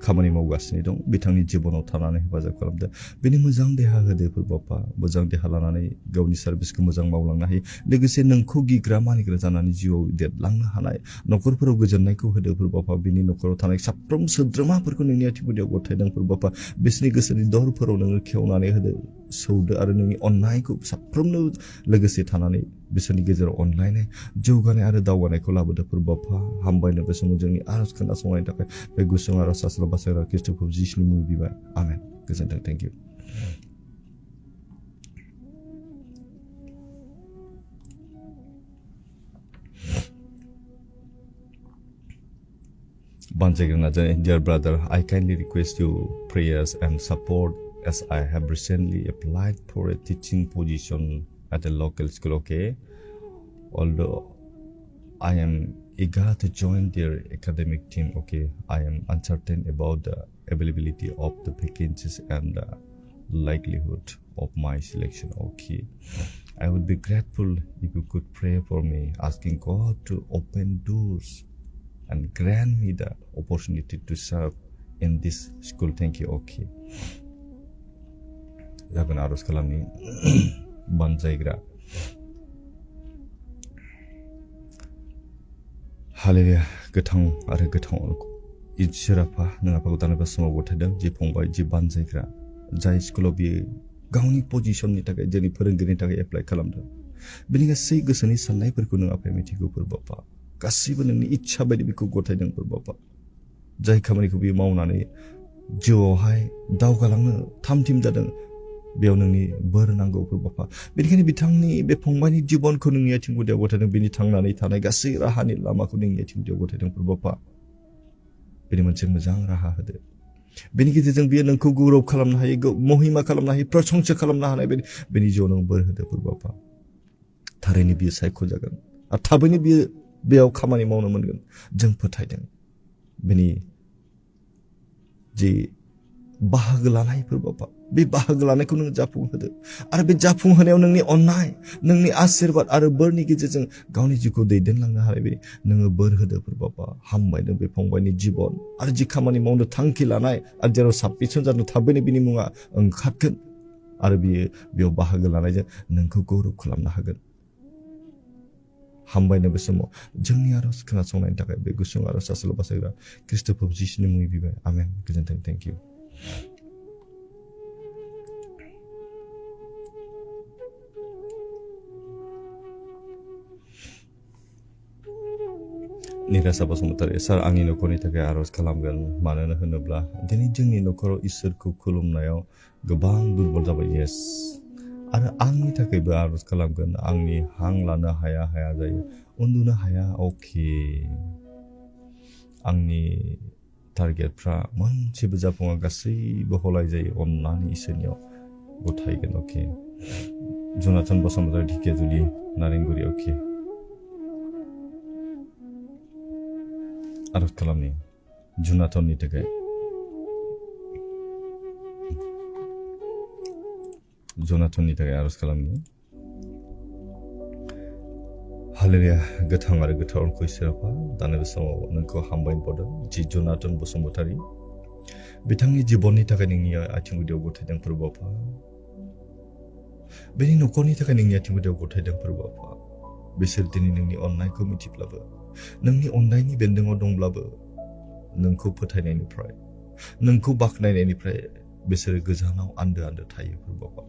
खामानि मावगासिनो दं बिथांनि जिबनाव थानानै हेफाजाब खालामदों बेनि मोजां देहा होदो फोरबो आफा मोजां देहा लानानै गावनि सार्भिसखौ मोजां मावलांनो हायो लोगोसे नोंखौ गिग्रा मानिग्रा जानानै जिउआव देरलांनो हानाय न'खरफोराव गोजोननायखौ होदो फोरबो आफा बिनि न'खराव थानाय साफ्रोम सोद्रोमाफोरखौ नोंनि आथिं गथायदों फोरबो आफा बिसोरनि गोसोनि दरफोराव नोङो खेवनानै होदो सौदो आरो नोंनि अननायखौ साफ्रोमनो लोगोसे थानानै बिसोरनि गेजेराव अनलायनाय जौगानाय आरो दावगानायखौ लाबोदो फोरबो आफा हामबायनो बे समाव जोंनि आर'ज खोनासंनायनि थाखाय बे गुसुं आर'ज सासेल बासायग्रा ख्रिस्ट'खौ जिसुनि मुङै बिबाय आमेन गोजोन्थों thank U Banjagir Najai, dear brother, I kindly request your prayers and support as I have recently applied for a teaching position at a local school, okay? Although I am eager to join their academic team, okay? I am uncertain about the availability of the vacancies and the likelihood of my selection. Okay. I would be grateful if you could pray for me, asking God to open doors and grant me the opportunity to serve in this school. Thank you. Okay. Jagan Aaros kalamni banjaigra. Hallelujah. Gothang आरो गोथां इसोराफा नोंआफाखौ दानोबा समाव गथायदों जि फंबाय जि बानजायग्रा जाय स्कुलाव बियो गावनि पजिशननि थाखाय जोंनि फोरोंगिरिनि थाखाय एप्लाइ खालामदों बिनि गासै गोसोनि साननायफोरखौ नों आफाया मिथिगौ बाबा गासैबो नोंनि इच्छा बायदि बेखौ गथायदों बाबा जाय खामानिखौ बियो मावनानै जिउआवहाय दावगालांनो थामथिम जादों बेयाव नोंनि बोर नांगौ बाबा बेनिखायनो बिथांनि बे फंबायनि जिबनखौ नोंनि आथिं गुदियाव गथायदों बिनि थांनानै थानाय गासै राहानि लामाखौ नोंनि आथिं गुदियाव गथायदों बाबा बेनि मोनसे मोजां राहा होदो बेनि गेजेरजों बियो नोंखौ गौरव खालामनो हायो महिमा खालामनो हायो प्रशंसा खालामनो हानाय बेनि जिउआव नों बोर होदो बाबा थारैनो बियो सायख'जागोन आरो थाबैनो बियो बेयाव खामानि मावनो मोनगोन जों फोथायदों बेनि जि बाहागो लानायफोर बाबा बे बाहागो लानायखौ नों जाफुंहोदो आरो बे जाफुंहोनायाव नोंनि अननाय नोंनि आशीर्बाद आरो बोरनि गेजेरजों गावनि जिउखौ दैदेनलांनो हानाय बायदि नोङो बोर होदो बाबा हामबायदों बे फंबायनि जिबन आरो जि खामानि मावनो थांखि लानाय आरो जेराव साबमिसन जानो थाबैनो बिनि मुङा ओंखारगोन आरो बियो बेयाव बाहागो लानायजों नोंखौ गौरव खालामनो हागोन हामबायनो बे समाव जोंनि आरज खोनासंनायनि थाखाय बे गुसुं आरज आसल बासायग्रा ख्रीष्ट प्रभु जिसुनि मुङै बिबाय आमेन गोजोन्थों थेंक इउ निरासा बसुमतारी सार आंनि नखरनि थाखाय आरज खालामगोन मानो होनोब्ला दिनै जोंनि नखराव इसोरखौ खुलुमनायाव गोबां दुर्बल जाबाय येस आरो आंनि थाखायबो आरज खालामगोन आंनि हां लानो हाया जायो उन्दुनो हाया अके आंनि टारगेटफ्रा मोनसेबो जाफुङा गासैबो हलाय जायो अननानै इसोरनियाव गथायगोन अके जनाथन बसुमतारी ढिकेजुलि नारेंगुरि अके आरज खालामनि जुनाथननि थाखाय आरज खालामनि हालेलुया गोथां आरो गोथारखौ इसोराफा दानो बे समाव नोंखौ हामबाय बावदों जि जनाथन बसुमतारी बिथांनि जिबननि थाखाय नोंनि आथिं गुदियाव गथायदों फोरबोफा बेनि नखरनि थाखाय नोंनि आथिं गुदियाव गथायदों फोरबोफा बिसोर दिनै नोंनि अननायखौ मिथिब्लाबो नोंनि अननायनि बेन्दोङाव दंब्लाबो नोंखौ फोथायनायनिफ्राय नोंखौ बाख्नायनायनिफ्राय बिसोरो गोजानाव आन्दो थायो फोरबोफा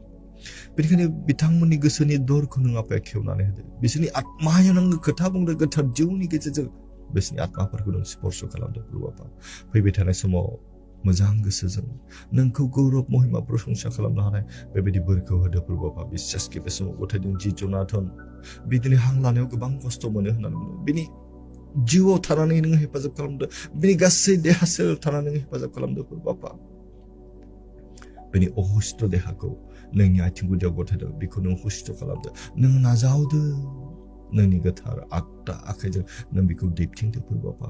बेनिखायनो बिथांमोननि गोसोनि दरखौ नों आफाया खेवनानै होदो बिसोरनि आत्मायाव नों खोथा बुंदो गोथार जिउनि गेजेरजों बिसोरनि आत्माफोरखौ नों स्पर्श खालामदो फोरबोफा फैबाय थानाय समाव मोजां गोसोजों नोंखौ गौरब महिमा प्रशंसा खालामनो हानाय बेबायदि बोरखौ होदो फोरबोफा बिश्वासखौ बे समाव गथायदों जि जनाथन बिदिनो हां लानायाव गोबां खस्थ' मोनो होननानै बुङो बिनि जिउआव थानानै नों हेफाजाब खालामदो बिनि गासै देहा सोलेराव थानानै नों हेफाजाब खालामदो बाबा बेनि अहुस्थ देहाखौ नोंनि आथिं गुदियाव गथायदो बेखौ नों हुस्थ खालामदो नों नाजावदो नोंनि गोथार आगदा आखाइजों नों बेखौ दैथिंदो बाबा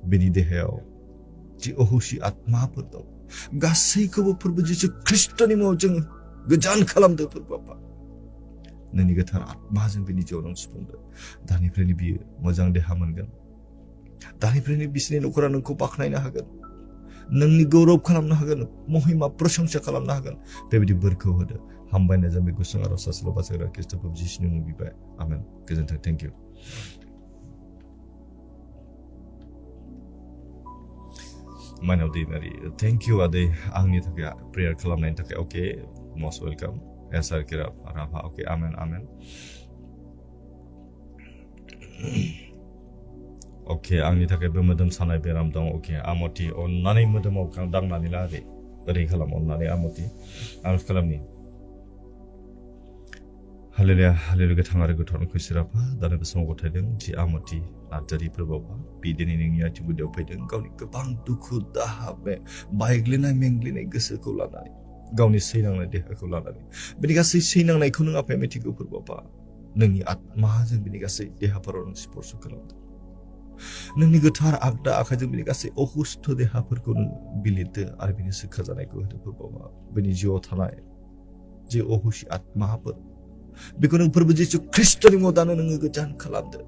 बेनि देहायाव जि अहुसि आत्माफोर दं गासैखौबो फोरबो जिसु ख्रीष्टनि मुङाव जों गोजान खालामदो बाबा नोंनि गोथार आत्माजों बेनि जिउआव नों सुफुंदो दानिफ्रायनो बियो मोजां देहा मोनगोन दानिफ्रायनो बिसोरनि नखरा नोंखौ बाख्नायनो हागोन नोंनि गौरव खालामनो हागोन महिमा प्रशंसा खालामनो हागोन बेबायदि बोरखौ होदो हामबायनाय जों बे गुसुं आरज आसल बासायग्रा ख्रीष्ट प्रभु जिसुनि मुङै बिबाय आमेन गोजोन्थों थेंक इउ माइनाव दैमारि थेंक इउ आदै आंनि थाखाय प्रेयार खालामनायनि थाखाय अके मस्ट वेलकाम एसार किराब राभा अके आमेन अके आंनि थाखायबो मोदोम सानाय बेराम दं अके आमति अननानै मोदोमाव दांनानै ला ओरै खालाम अननानै आमति आरज खालामनि हालेलुया गोथां आरो गोथारखौ इसोराफा दानो बे समाव गथायदों जि आमति नार्जारि फोरबोफा बि दिनै नोंनि आथिं गुदियाव फैदों गावनि गोबां दुखु दाहा बे बायग्लिनाय मेंग्लिनाय गोसोखौ लानानै गावनि सैनांनाय देहाखौ लानानै बेनि गासै सैनांनायखौ नों आफाया मिथिगौ फोरबोफा नोंनि आत्माजों बेनि गासै देहाफोराव नों स्पर्श खालामदो नोंनि गोथार आगदा आखाइजों बेनि गासै अहुस्थ देहाफोरखौ नों बिलिरदो आरो बेनि सोखा जानायखौ होदो फोरबोफा बेनि जिउआव थानाय जि अहुसि आत्माफोर बेखौ नों फोरबो जिसु ख्रिस्ट'नि मुङाव दानो नोङो गोजान खालामदो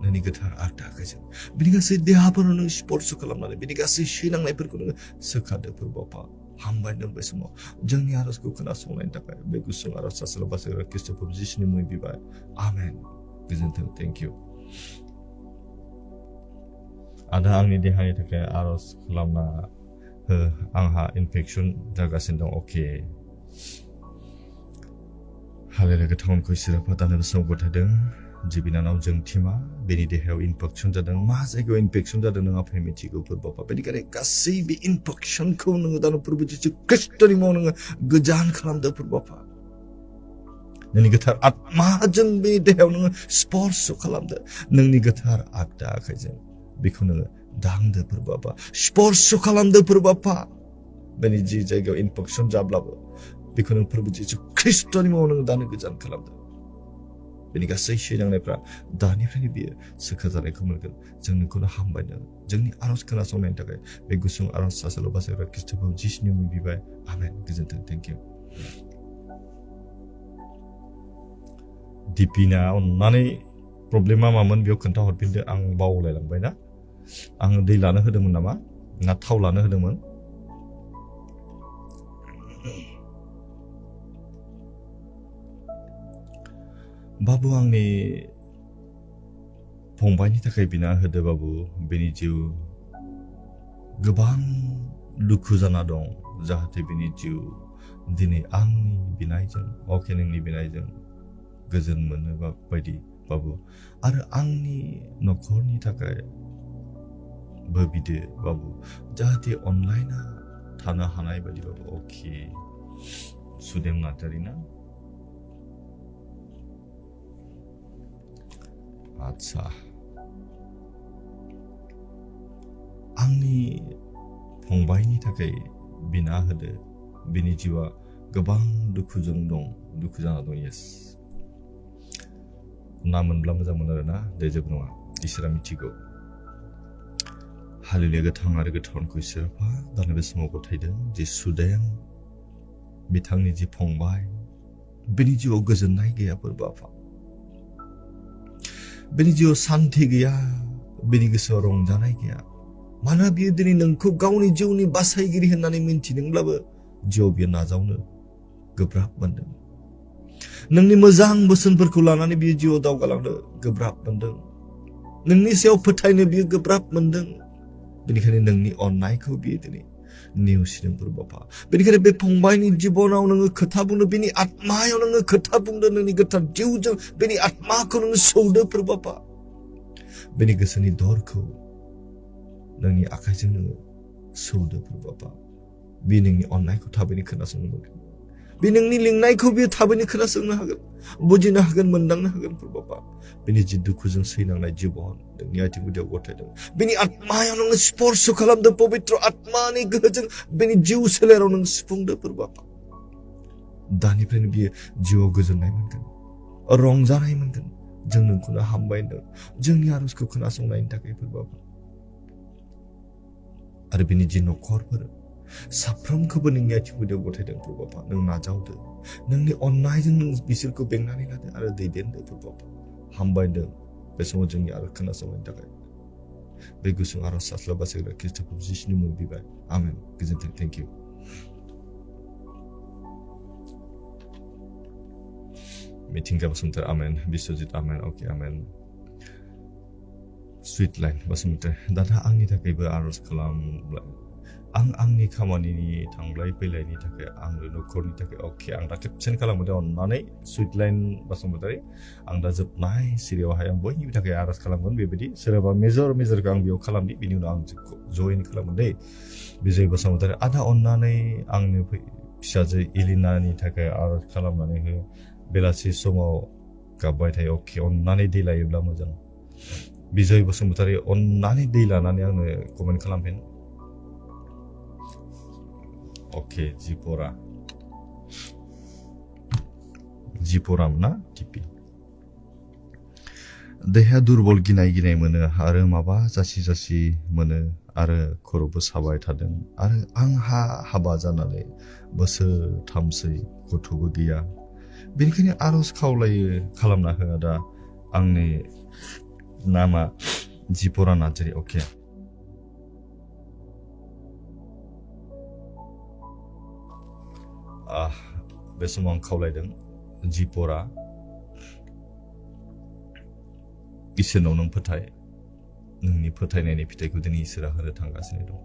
नोंनि गोथार आगदा आखाइजों बिनि गासै देहाफोराव नों स्पर्श खालामनानै बिनि गासै सैनांनायफोरखौ नोङो सोखादो फोरबो आफा हामबायदों बे समाव जोंनि आर'जखौ खोनासंनायनि थाखाय बे गुसुं आर'ज सासेल' बासायग्रा ख्रिस्ट' फोरबो जिसुनि मुङै बिबाय आमेन गोजोन्थों थेंक इउ आदा आंनि देहानि थाखाय आर'ज खालामना हो आंहा इनफेक्सन जागासिनो दं अके हालेलुया गोथावनखौ इसोरा दानो समाव गथायदों जि बिनानाव जोंथिमा बेनि देहायाव इनफेक्सन जादों मा जायगायाव इनफेक्सन जादों नों आफाया मिथिगौ फोरबो आफा बेनिखायनो गासै बे इनफेक्सनखौ नोङो दानो फोरबो जिसु ख्रिस्ट'नि मुङाव नोङो गोजान खालामदो फोरबो आफा नोंनि गोथार आत्माजों बे देहायाव नोङो स्पर्श खालामदो नोंनि गोथार आगदा आखाइजों बेखौ नोङो दांदो फोरबो आफा स्पर्श खालामदो फोरबो आफा बेनि जि जायगायाव इनफेक्सन जाब्लाबो बेखौ नों फोरबो जिसु ख्रिस्ट'नि मुङाव नोङो दानो गोजान खालामदो बेनि गासै सैनांनायफ्रा दानिफ्रायनो बियो सोखाजानायखौ मोनगोन जों नोंखौनो हामबायदों जोंनि आर'ज खोनासंनायनि थाखाय बे गुसुं आर'ज सासेल' बासायग्रा ख्रिस्ट'खौ जिसुनि मुङै बिबाय आमेन गोजोन्थों थेंक इउ दिपिना अननानै प्रब्लेमा मामोन बेयाव खोन्थाहरफिनदो आं बावलायलांबाय ना आङो दै लानो होदोंमोन नामा ना थाव लानो होदोंमोन बाबु आंनि फंबायनि थाखाय बिना होदो बाबु बेनि जिउ गोबां दुखु जाना दं जाहाथे बेनि जिउ दिनै आंनि बिनायजों अके नोंनि बिनायजों गोजोन मोनो बायदि बाबु आरो आंनि न'खरनि थाखाय बो बिदो बाबु जाहाथे अनलायना थानो हानाय बायदि बाबु अके सुदेम नार्जारि ना आच्छा आंनि फंबायनि थाखाय बिना होदो बिनि जिउआ गोबां दुखुजों दं दुखु जाना दं येस ना मोनब्ला मोजां मोनो आरोना दे जेबो नङा इसोरा मिथिगौ हालेलुया गोथां आरो गोथावनखौ इसोरा दानो बे समाव गथायदों जि सुदेम बिथांनि जि फंबाय बेनि जिउआव गोजोननाय गैया फोरबो आफा बेनि जिउआव सान्थि गैया बेनि गोसोआव रंजानाय गैया मानोना बियो दिनै नोंखौ गावनि जिउनि बासायगिरि होननानै मिन्थिदोंब्लाबो जिउआव बियो नाजावनो गोब्राब मोनदों नोंनि मोजां बोसोनफोरखौ लानानै बियो जिउआव दावगालांनो गोब्राब मोनदों नोंनि सायाव फोथायनो बियो गोब्राब मोनदों बेनिखायनो नोंनि अननायखौ बियो दिनै नेवसिदों फोरबो आफा बेनिखायनो बे फंबायनि जिबनाव नोङो खोथा बुंनो बेनि आत्मायाव नोङो खोथा बुंदो नोंनि गोथार जिउजों बेनि आत्माखौ नोङो सौदो फोरबो आफा बेनि गोसोनि दरखौ नोंनि आखाइजों नोङो सौदो फोरबो आफा बे नोंनि अननायखौ थाबैनो खोनासंनो मोनगोन बे नोंनि लिंनायखौ बियो थाबैनो खोनासंनो हागोन बुजिनो हागोन मोनदांनो हागोन फोरबो आफा बेनि जि दुखुजों सैनांनाय जिबन नोंनि आथिं गुदियाव गथायदों बेनि आत्मायाव नोङो स्पर्श खालामदो पबित्र आत्मानि गोहोजों बेनि जिउ सोलेराव नों सुफुंदो फोरबो आफा दानिफ्रायनो बियो जिउआव गोजोननाय मोनगोन रंजानाय मोनगोन जों नोंखौनो हामबाय होनदों जोंनि आर'जखौ खोनासंनायनि थाखाय फोरबो आफा आरो बेनि जि न'खरफोर साफ्रोमखौबो नोंनि आथिं गुदियाव गथायदों फोरबो आफा नों नाजावदो नोंनि अननायजों नों बिसोरखौ बेंनानै लादो आरो दैदेनदो फोरबो आफा हामबायदों बे समाव जोंनि आर'ज खोनासंनायनि थाखाय बे गुसुं आर'ज सास्ला बासायग्रा ख्रिस्ट'खौ जिसुनि मुङै बिबाय आमेन गोजोन्थों thank you Mithinga Basumatary amen Biswajit amen okay amen suite Line Basumatary दादा आंनि थाखायबो आर'ज खालाम आं आंनि खामानिनि थांलाय फैलायनि थाखाय आंनि न'खरनि थाखाय अके आं दा खेबसेनो खालामदों अननानै सुइट लाइन बसुमतारी आं दा जोबनाय सिरियावहाय आं बयनिबो थाखाय आर'ज खालामगोन बेबायदि सोरबा मेजरखौ आं बेयाव खालामनि बिनि उनाव आं जयेन खालामगोन दै बिजय बसुमतारी आदा अननानै आंनो फिसाजो इलिनानि थाखाय आर'ज खालामनानै हो बेलासि समाव गाबबाय थायो अके अननानै दै लायोब्ला मोजां बिजय बसुमतारी अननानै दै लानानै आंनो कमेन्ट खालामफिन अके जिपराम ना टिपि देहाया दुरबल गिनाय मोनो आरो माबा जासि मोनो आरो खर'बो साबाय थादों आरो आंहा हाबा जानानै बोसोरथामसै गथ'बो गैया बेनिखायनो आर'ज खालामना हो दा आंनि नामा जिपरा नार्जारि अके बे समाव आं खावलायदों जिपरा इसोरनाव नों फोथाय नोंनि फोथायनायनि फिथाइखौ दिनै इसोरा होनो थांगासिनो दं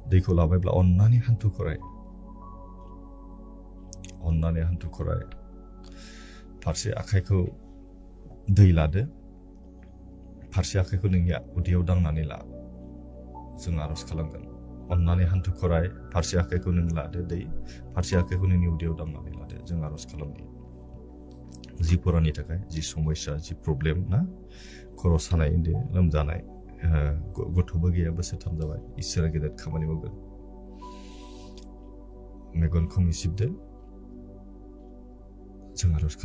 दैखौ लाबायब्ला अन्नानै हान्थु खराय फारसे आखाइखौ दै लादो फारसे आखाइखौ नोंनि उदैयाव दांनानै ला जों आर'ज खालामगोन अन्नानै हान्थु खराय फारसे आखाइखौ नों लादो दै फारसे आखाइखौ नोंनि उदैयाव दांनानै लादो जों आर'ज खालामनि जि फरानि थाखाय जि समस्या जि प्रब्लेम ना खर' सानाय लोमजानाय गथ'बो गैया बोसोरथाम जाबाय इसोरा गेदेर खामानि मावगोन मेगनखौ मिसिबदो जों आर'ज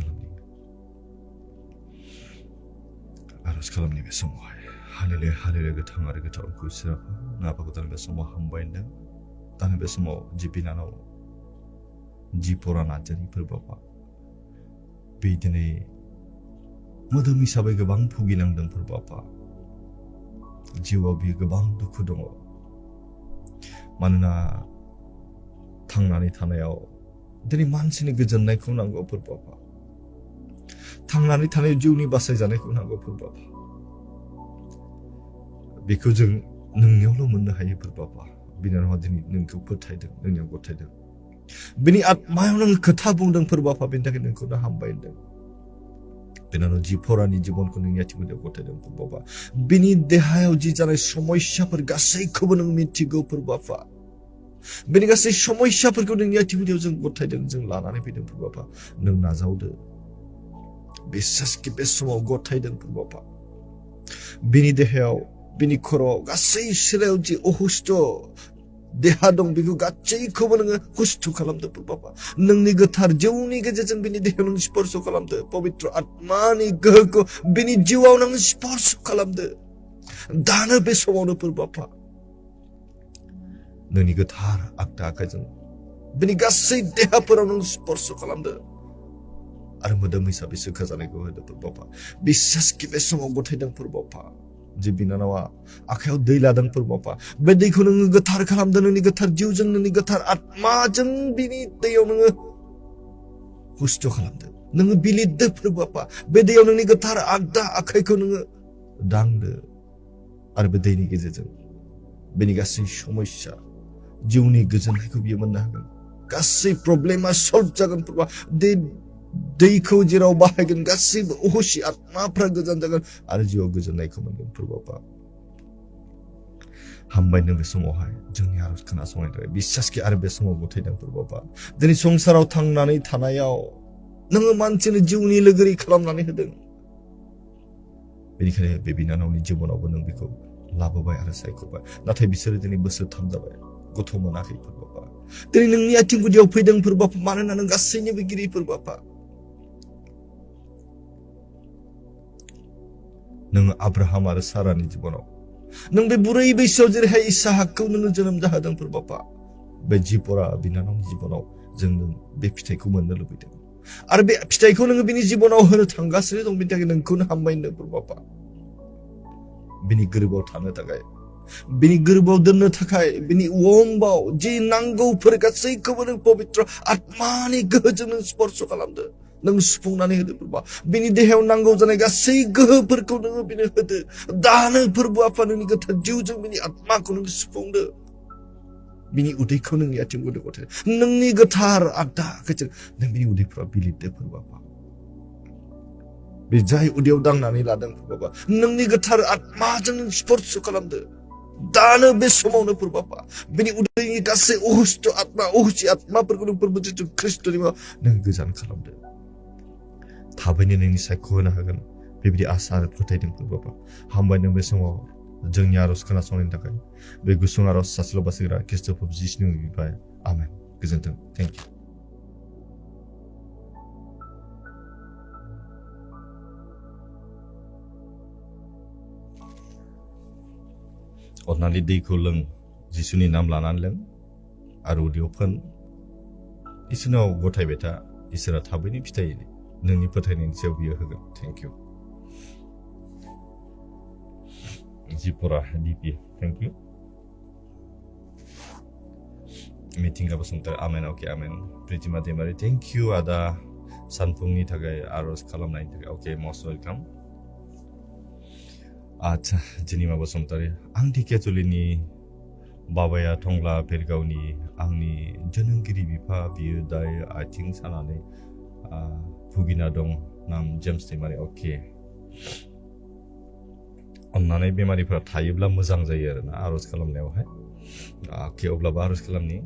खालामनि बे समावहाय हालेलुया गोथां आरो गोथावखौ इसोरा नाबाखौ दानि बे समाव हामबाय होनदों दानि बे समाव जि बिनानाव जि फरा नार्जारिफोर बाबा बे दिनै मोदोम हिसाबै गोबां भुगिनांदोंफोर बाबा जिउआव बियो गोबां दुखु दङ मानोना थांनानै थानायाव दिनै मानसिनि गोजोननायखौ नांगौफोर बाबा थांनानै थानायाव जिउनि बासायजानायखौ नांगौफोर बाबा बेखौ जों नोंनियावल' मोननो हायोफोर बाबा बिनानावा दिनै नोंखौ फोथायदों नोंनियाव गथायदों बिनि आत्मायाव नों खोथा बुंदोंफोर बाबा बेनि थाखाय नोंखौनो हामबाय होनदों बिनानाव जि फरानि जिबनखौ नोंनि आथिंयाव गथायदोंफोर बाबा बिनि देहायाव जि जानाय समस्याफोर गासैखौबो नों मिथिगौफोर बाबा बिनि गासै समस्याफोरखौ नोंनि आथिंयाव जों गथायदों जों लानानै फैदोंफोर बाबा नों नाजावदो बिसासखि बे समाव गथायदोंफोर बाबा बिनि देहायाव बिनि खर'आव गासै सोलायाव जि अहुस्थ देहा दं बेखौ गासैखौबो नोङो हुस्थ खालामदोंफोर बाबा नोंनि गोथार जिउनि गेजेरजों बिनि देहायाव नों स्पर्श खालामदो पबित्र आत्मानि गोहोखौ बिनि जिउआव नों स्पर्श खालामदो दानो बे समावनोफोर बाबा नोंनि गोथार आगदा आखाइजों बिनि गासै देहाफोराव नों स्पर्श खालामदो आरो मोदोम हिसाबै सोखा जानायखौ होदोंफोर बाबा बिसासखि बे समाव गथायदोंफोर बाबा जे बिनानावा आखायाव दै लादोंफोर बाबा बे दैखौ नोङो गोथार खालामदो नोंनि गोथार जिउजों नोंनि गोथार आत्माजों बिनि दैयाव नोङो हुस्थ खालामदो नोङो बिलिरदोफोर बाबा बे दैयाव नोंनि गोथार आगदा आखाइखौ नोङो दांदो आरो बे दैनि गेजेरजों बेनि गासै समस्या जिउनि गोजोननायखौ बियो मोननो हागोन गासै प्रब्लेमा सल्भ जागोनफोर बाबा दैखौ जेराव बाहायगोन गासैबो अहुसि आत्माफ्रा गोजान जागोन आरो जिउआव गोजोननायखौ मोनगोन बाबा हामबायनो बे समावहाय जोंनि आरज खोनासंनायनि थाखाय बिसासखि आरो बे समाव गथायदोंफोर बाबा दिनै संसाराव थांनानै थानायाव नोङो मानसिनो जिउनि लोगोरि खालामनानै होदों बेनिखायनो बे बिनानावनि जिबनावबो नों बेखौ लाबोबाय आरो सायख'बाय नाथाय बिसोरो दिनै बोसोरथाम जाबाय गथ' मोनाखैफोर बाबा दिनै नोंनि आथिं गुदियाव फैदोंफोर बाबा मानोना नों गासैनिबो गिरिफोर बाबा नों आब्राहाम आरो सारानि जिबनाव नों बे बुरै बैसोआव जेरैहाय इसाहाकखौ नोङो जोनोम जाहोदोंफोर बाबा बे जिपरा बिनानावनि जिबनाव जों बे फिथाइखौ मोननो लुबैदों आरो बे फिथाइखौ नोङो बिनि जिबनाव होनो थांगासिनो दं बेनि थाखाय नोंखौनो हामबाय होनदोंफोर बाबा बिनि गोरबोआव थानो थाखाय बिनि गोरबोआव दोननो थाखाय बिनि वम्बाव जि नांगौफोर गासैखौबो नों पबित्र आत्मानि गोहोजों नों स्पर्श खालामदो नों सुफुंनानै होदो फोरबा बिनि देहायाव नांगौ जानाय गासै गोहोफोरखौ नोङो बिनो होदो दानो फोरबो आफा नोंनि गोथार जिउजों बिनि आत्माखौ नों सुफुंदो बिनि उदैखौ नोंनि आथिं गुदि गथाय नोंनि गोथार आगदा आखाइजों नों बिनि उदैफ्राव बिलिरदो फोरबो आफा बे जाय उदैयाव दांनानै लादों फोरबा नोंनि गोथार आत्माजों स्पर्श खालामदो दानो बे समावनो फोरबो आफा बिनि उदैनि गासै अहुस्थ आत्मा अहुसि आत्माफोरखौ नों फोरबो जिसु ख्रिस्टनि नों गोजान खालामदो थाबैनो नोंनि सायख' होनो हागोन बेबायदि आसा आरो फोथायदों बाबा हामबाय नों बे समाव जोंनि आरज खोनासंनायनि थाखाय बे गुसुं आरज सासेल' बासिग्रा ख्रिस्ट' जिसुनि बिफाया आमेन गोजोन्थों थेंक इउ अन्नानै दैखौ लों जिसुनि नाम लानानै लों आरो उदैयाव फोन इसोरनाव गथायबाय था इसोरा थाबैनो फिथाइ नोंनि फोथायनायनि सायाव बियो होगोन thank you Jipra Dipi thank you Mithinga Basumatary amen okay amen Pritima Daimary thank you आदा सानफुंनि थाखाय आरज खालामनायनि थाखाय अके मस्ट वेलकाम आच्छा जिनिमा बसुमतारी आं ढेकियाजुलिनि बाबाया थंग्ला बेरगावनि आंनि जोनोमगिरि बिफा बियो दायो आथिं सानानै भुगिना दं नाम जेम्स दैमारि अके अन्नानै बेमारिफ्रा थायोब्ला मोजां जायो आरोना आरज खालामनायावहाय अके अब्लाबो आरज खालामनि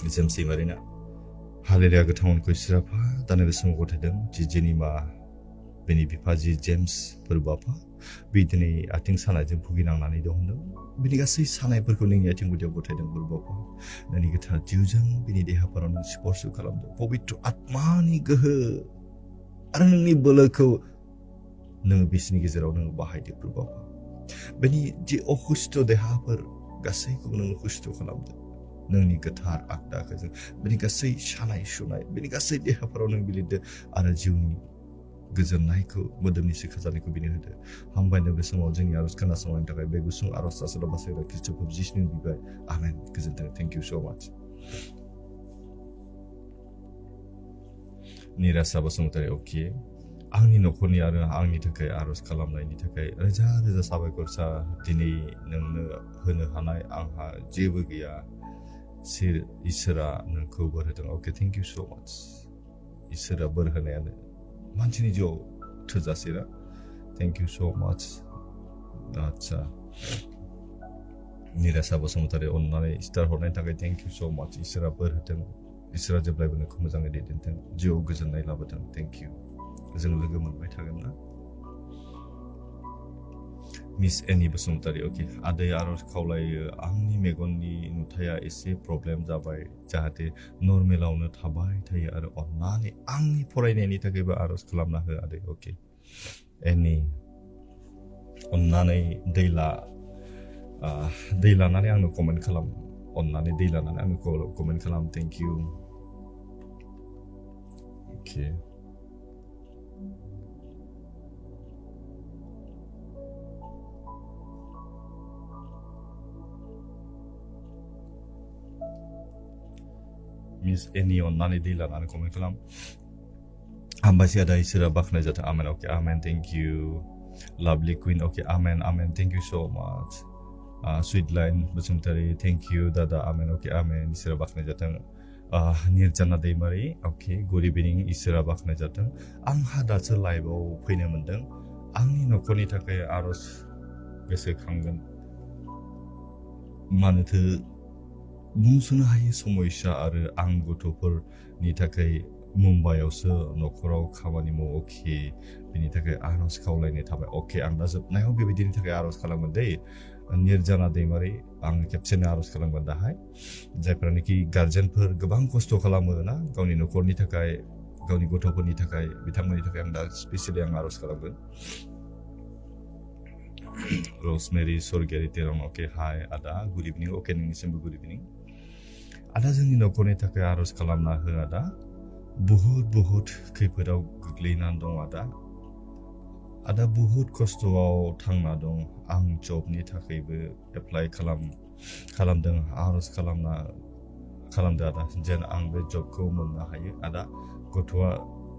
जेम्स दैमारिना हालेलुया गोथां मनखौ इसोराफा दानि बे समाव गथायदों जि जेनिमा बेनि बिफा जि जेम्स फोरबो आफा बे दिनै आथिं सानायजों भुगिनांनानै दं होनदों बिनि गासै सानायफोरखौ नोंनि आथिं गुदियाव गथायदों फोरबो आफा नोंनि गोथार जिउजों बिनि देहाफोराव नों स्पर्श खालामदों पबित्र आत्मानि गोहो आरो नोंनि बोलोखौ नोङो बिसोरनि गेजेराव नोङो बाहायदो फोरबो आफा बेनि जि अखुस्थ देहाफोर गासैखौबो नोङो खुस्थ खालामदो नोंनि गोथार आगदाखोजों बेनि गासै सानाय सुनाय बेनि गासै देहाफोराव नों बिलिरदो आरो जिउनि गोजोननायखौ मोदोमनि सिखा जानायखौ बिनो होदो हामबायनो बे समाव जोंनि आरज खोनासंनायनि थाखाय बे गुसुं आरज सासेल' बासायग्रा ख्रीष्टखौ जिसुनि बिबाय आमेन गोजोन्थों थेंक इउ सो माच निरासा बसुमतारी अके आंनि नखरनि आरो आंनि थाखाय आरज खालामनायनि थाखाय रोजा रोजा साबायखर सा दिनै नोंनो होनो हानाय आंहा जेबो गैया सिर इसोरा नोंखौ बोर होदों अके थेंक इउ सो माच इसोरा बोर होनायानो मानसिनि जिउआव थोजासेरा थेंक इउ सो माच आच्छा निरासा बसुमतारी अन्नानै स्टार हरनायनि थाखाय थेंक इउ सो माच इसोरा बोर होथों इसोरा जेब्लायबो नोंखौ मोजाङै दैदेनथों जिउआव गोजोननाय लाबोथों थेंक इउ जों लोगो मोनबाय थागोन ना मिस एनि बसुमतारी अके आदै आरज खावलायो आंनि मेगननि नुथाया एसे प्रब्लेम जाबाय जाहाथे नर्मेलावनो थाबाय थायो आरो अन्नानै आंनि फरायनायनि थाखायबो आरज खालामना हो आदै अके एनि अन्नानै दै लानानै आंनो कमेन्ट खालाम अन्नानै दै लानानै आंनो कमेन्ट खालाम थेंक इउ अके मिस एनि अन्नानै दै लानानै कमेन्ट खालाम हामबायसै आदा इसोरा बाख्नाय जाथों amen okay amen thank you Lovely Queen okay amen amen thank you so much Sweet Line Basumatary thank you दादा आमेन अके आमेन इसोरा बाख्नाय जाथों निर्जना दैमारि अके गुड इभिनिं इसोरा बाख्नाय जाथों आंहा दासो लाइभआव फैनो मोन्दों आंनि नखरनि थाखाय आरज गोसोखांगोन मानोथो बुंस'नो हायै समयसा आरो आं गथ'फोरनि थाखाय मुम्बाइआवसो नखराव खामानि मावो अके बेनि थाखाय आरज खावलायनाय थाबाय अके आं दा जोबनायाव बेबायदिनि थाखाय आरज खालामगोन दै निर्जना दैमारि आं खेबसेनो आरज खालामगोन दाहाय जायफ्रानोखि गार्जेनफोर गोबां खस्थ' खालामो ना गावनि नखरनि थाखाय गावनि गथ'फोरनि थाखाय बिथांमोननि थाखाय आं दा स्पेसियलि आं आरज खालामगोन रसमेरि सरगियारि तेरं अके हाय आदा गुड इभिनिं अके नोंनिसिमबो गुड इभिनिं आदा जोंनि नखरनि थाखाय आरज खालामना हो आदा बुहुत खैफोदाव गोग्लैनानै दं आदा बुहुत खस्थ'आव थांना दं आं जबनि थाखायबो एप्लाइ खालामदों आरज खालामदो आदा जेन आं बे जबखौ मोननो हायो आदा गथ'आ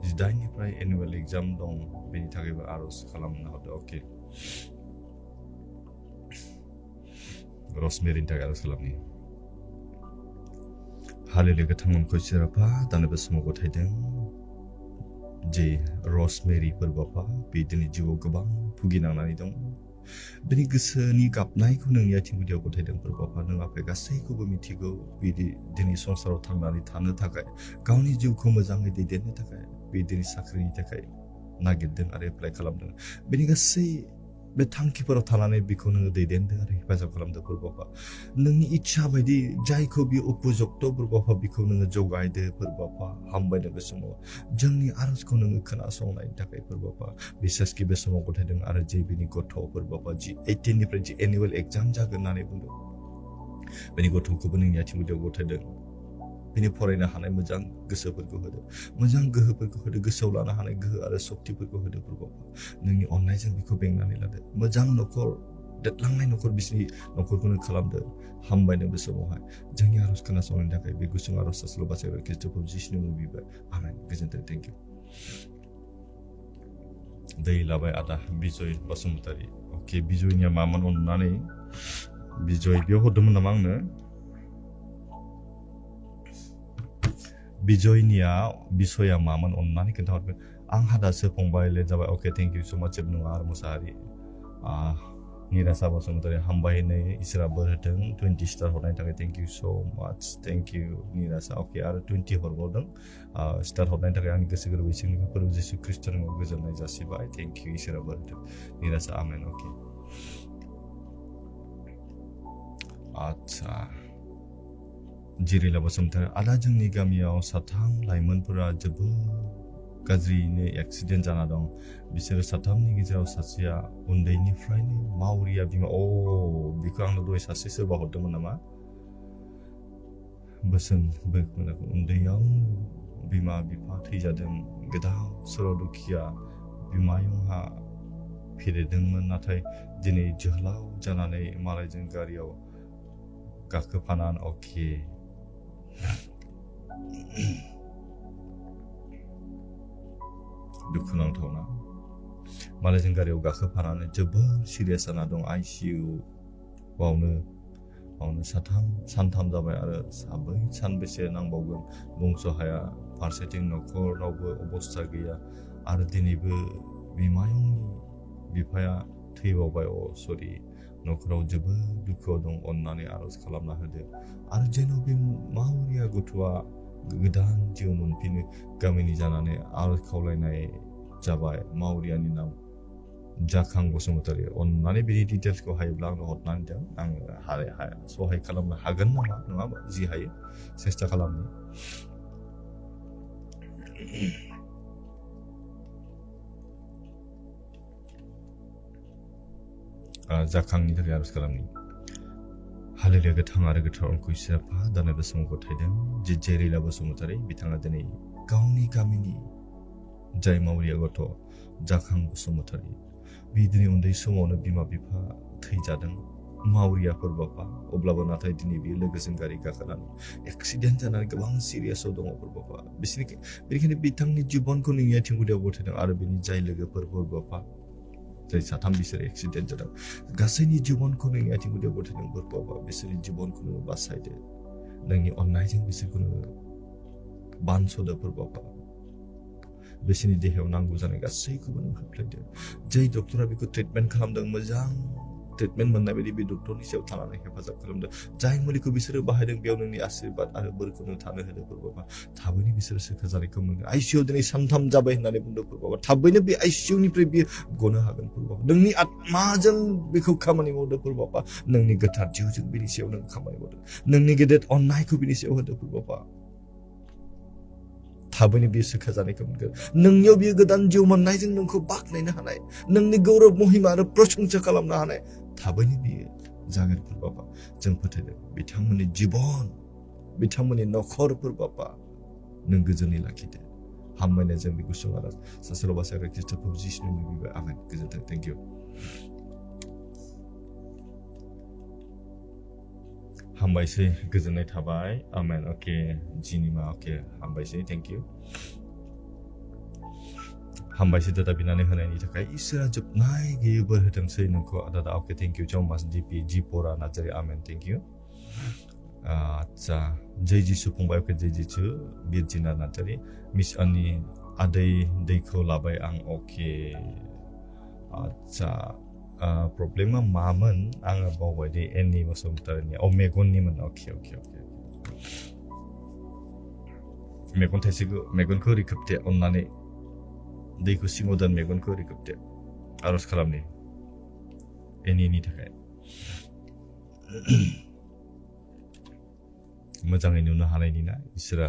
18निफ्राय एनुवेल एग्जाम दं बेनि थाखायबो आरज खालामनो हरदो अके रसमेरिनि थाखाय आरज खालामनि हालेलुया गोथां मनखौ इसोराफा दानो बे समाव गथायदों जे रसमेरि फोरबोफा बे दिनै जिउआव गोबां भुगिनांनानै दं बेनि गोसोनि गाबनायखौ नोंनि आथिं गुदियाव गथायदों फोरबोफा नों आफाया गासैखौबो मिथिगौ बिदि दिनै संसाराव थांनानै थानो थाखाय गावनि जिउखौ मोजाङै दैदेननो थाखाय बे दिनै साख्रिनि थाखाय नागिरदों आरो एप्लाइ खालामदों बेनि गासै बे थांखिफोराव थानानै बिखौ नोङो दैदेनदों आरो हेफाजाब खालामदों फोरबाफा नोंनि इच्छा बायदि जायखौ बे उपयुक्त फोरबाफा बिखौ नोङो जगायदो फोरबाफा हामबायदों बे समाव जोंनि आरजखौ नोङो खोनासंनायनि थाखाय फोरबाफा बिसेसखि बे समाव गथायदों आरो जे बिनि गथ' फोरबाफा जि 18 निफ्राय जि एनुवेल एग्जाम जागोन होननानै बुंदों बेनि गथ'खौबो नोंनि आथिं गुदियाव गथायदों बिनि फरायनो हानाय मोजां गोसोफोरखौ होदो मोजां गोहोफोरखौ होदो गोसोआव लानो हानाय गोहो आरो सक्तिफोरखौ होदो फोरबाफा नोंनि अननायजों बिखौ बेंनानै लादो मोजां न'खर देरलांनाय न'खर बिसिनि न'खरखौनो खालामदो हामबायदों बे समावहाय जोंनि आरज खोनासंनायनि थाखाय बे गुसुं आरज सासेल' बासायबाय ख्रीष्टखौ जिसुनि मुङाव बिबाय आमेन गोजोन्थों थेंक इउ दै लाबाय आदा बिजय बसुमतारी अके बिजयनिया मामोन अननानै बिजय बेयाव हरदोंमोन नामा आंनो बिजयनिया बिसया मामोन अननानै खोन्थाहरगोन आंहा दासो फंबाय लेट जाबाय अके थेंक इउ सो माच जेबो नङा आरो मुसाहारि निरासा बसुमतारी हामबायनै इसोरा बोर होथों 20 स्टार हरनायनि थाखाय थेंक इउ सो माच थेंक इउ निरासा अके आरो 20 हरबावदों स्टार हरनायनि थाखाय आंनि गोसो गोरबोसिंनिफ्राय फोरबो जिसु ख्रीष्टनि मुङाव गोजोननाय जासिबाय थेंक इउ इसोरा बोर होथों निरासा आमेन अके आच्छा जिरिला बसुमतारी आदा जोंनि गामियाव साथाम लाइमोनफोरा जोबोद गाज्रियैनो एक्सिडेन्ट जाना दं बिसोरो साथामनि गेजेराव सासेया उन्दैनिफ्रायनो मावरिया बिमा बिखौ आंनो दहाय सासे सोरबा हरदोंमोन नामा बोसोन उन्दैयाव बिमा बिफा थैजादों गोदाव सोराव दुखिया बिमायंहा फेदेरदोंमोन नाथाय दिनै जोहोलाव जानानै मालायजों गारियाव गाखोफानानै अके दुखुनांथावना मालायजों गारियाव गाखोफानानै जोबोद सिरियास जाना दं आइसिइउ बावनो सानथाम जाबाय आरो सानबेसे नांबावगोन बुंस' हाया फारसेथिं न'खरावबो अबस्था गैया आरो दिनैबो बिमायंनि बिफाया थैबावबाय सरि न'खराव जोबोद दुखुआव दं अननानै आरज खालामना होदो आरो जेन' बे मावरिया गथ'आ गोदान जिउ मोनफिनो गामिनि जानानै आरज खावलायनाय जाबाय मावरियानि नाम जाखां बसुमतारी अननानै बिनि डिटेल्सखौ हायोब्ला आंनो हरनानै दोन आङो सहाय खालामनो हागोन नामा नङाबा जि हायो सेस्था खालामनो जाखांनि थाखाय आरज खालामनि हालेलुया गोथां आरो गोथार अनखौ इसोरा फा दानाय बे समाव गथायदों जेरिला बसुमतारी बिथाङा दिनै गावनि गामिनि जाय मावरिया गथ' जाखां बसुमतारी बे दिनै उन्दै समावनो बिमा बिफा थैजादों मावरियाफोर बापा अब्लाबो नाथाय दिनै बियो लोगोजों गारि गाखोनानै एक्सिडेन्ट जानानै गोबां सिरियासआव दङ बापा बेनिखायनो बिथांनि जिबनखौ नोंनि आथिं गुदियाव गथायदों आरो बिनि जाय लोगोफोर बापा जाय साथाम बिसोर एक्सिडेन्ट जादों गासैनि जिबनखौ नोंनि आथिं गुदियाव गथायदों बापा बिसोरनि जिबनखौ नोङो बासायदो नोंनि अननायजों बिसोरखौ नोङो बानस'दो बापा बिसोरनि देहायाव नांगौ जानाय गासैखौबो नों होफ्लेदो जाय डक्टरा बेखौ ट्रिटमेन्ट खालामदों मोजां ट्रिटमेन्ट मोननाय बायदि बे डक्टरनि सायाव थानानै हेफाजाब खालामदों जाय मुलिखौ बिसोरो बाहायदों बेयाव नोंनि आशीर्बाद आरो बोरखौ नों थानो होदो बापा थाबैनो बिसोरो सोखा जानायखौ मोनगोन आइसिइउ दिनै सानथाम जाबाय होननानै बुंदों बापा थाबैनो बे आइसिइउनिफ्राय बियो गनो हागोन बापा नोंनि आत्माजों बेखौ खामानि मावदो बापा नोंनि गोथार जिउजों बिनि सायाव नों खामानि मावदो नोंनि गेदेर अननायखौ बिनि सायाव होदो बापा थाबैनो बियो सोखा जानायखौ मोनगोन नोंनियाव बियो गोदान जिउ मोननायजों नोंखौ बाख्नायनो हानाय नोंनि गौरब महिमा आरो प्रशंसा खालामनो हानाय थाबैनो बियो जागोन बापा जों फोथायदों बिथांमोननि जिबन बिथांमोननि न'खरफोर बापा नों गोजोनै लाखिदो हामबायनाय जों बे गुसुं आरज सासेल' बासायग्रा ख्रीष्टखौ जिसुनि मुङाव बिबाय आमेन गोजोन्थों थेंक इउ हामबायसै गोजोननाय थाबाय आमेन अके जिनिमा अके हामबायसै थेंक इउ हामबायसै दादा बिनानै होनायनि थाखाय इसोरा जोबनाय गैयै बोर होथोंसै नोंखौ दादा अके thank you so much Dipi Jipra Narzary amen thank you आच्छा जय जिसु फंबाय अके जय जिसु बिरजिना नार्जारि मिस आंनि आदै दैखौ लाबाय आं अके आच्छा प्रब्लेमा मामोन आङो बावबाय दे एननि बसुमतारिनि मेगननिमोन अके मेगन थाइसेखौ मेगनखौ रिखोबदे अननानै दैखौ सिङाव दोन मेगनखौ रिखोबदे आरज खालामनि एनिनि थाखाय मोजाङै नुनो हानायनि ना इसोरा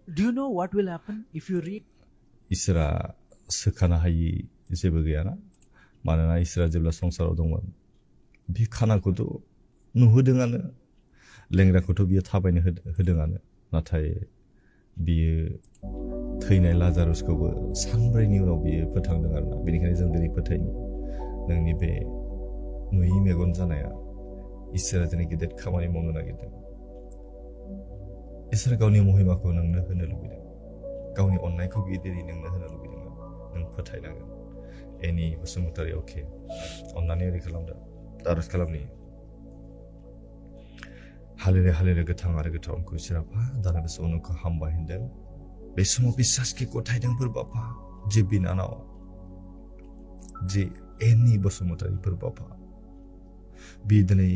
Do you know what will happen if you read? इसोरा सोखानो हायि जेबो गैयाना मानोना इसोरा जेब्ला संसाराव दंमोन बे खानाखौथ' नुहोदोंआनो लेंग्राखौथ' बियो थाबायनो होदोंआनो नाथाय बियो थैनाय लाजारुसखौबो सानब्रैनि उनाव बियो फोथांदों आरोना बेनिखायनो जों दिनै फोथायनि नोंनि बे नुयि मेगन जानाया इसोरा दिनै गेदेर खामानि मावनो नागिरदों इसोरा गावनि महिमाखौ नोंनो होनो लुबैदों गावनि अननायखौ बियो दिनै नोंनो होनो लुबैदों नों फोथायनांगोन एनि बसुमतारी अके अननानै ओरै खालामदो आरज खालामनि हालेरे हालेरे गोथां आरो गोथावखौ इसोराफा दाना बे समाव नोंखौ हामबाय होनदों बे समाव बिसासखि गथायदोंफोर बापा जे बिनानाव जे एनि बसुमतारीफोर बापा बि दिनै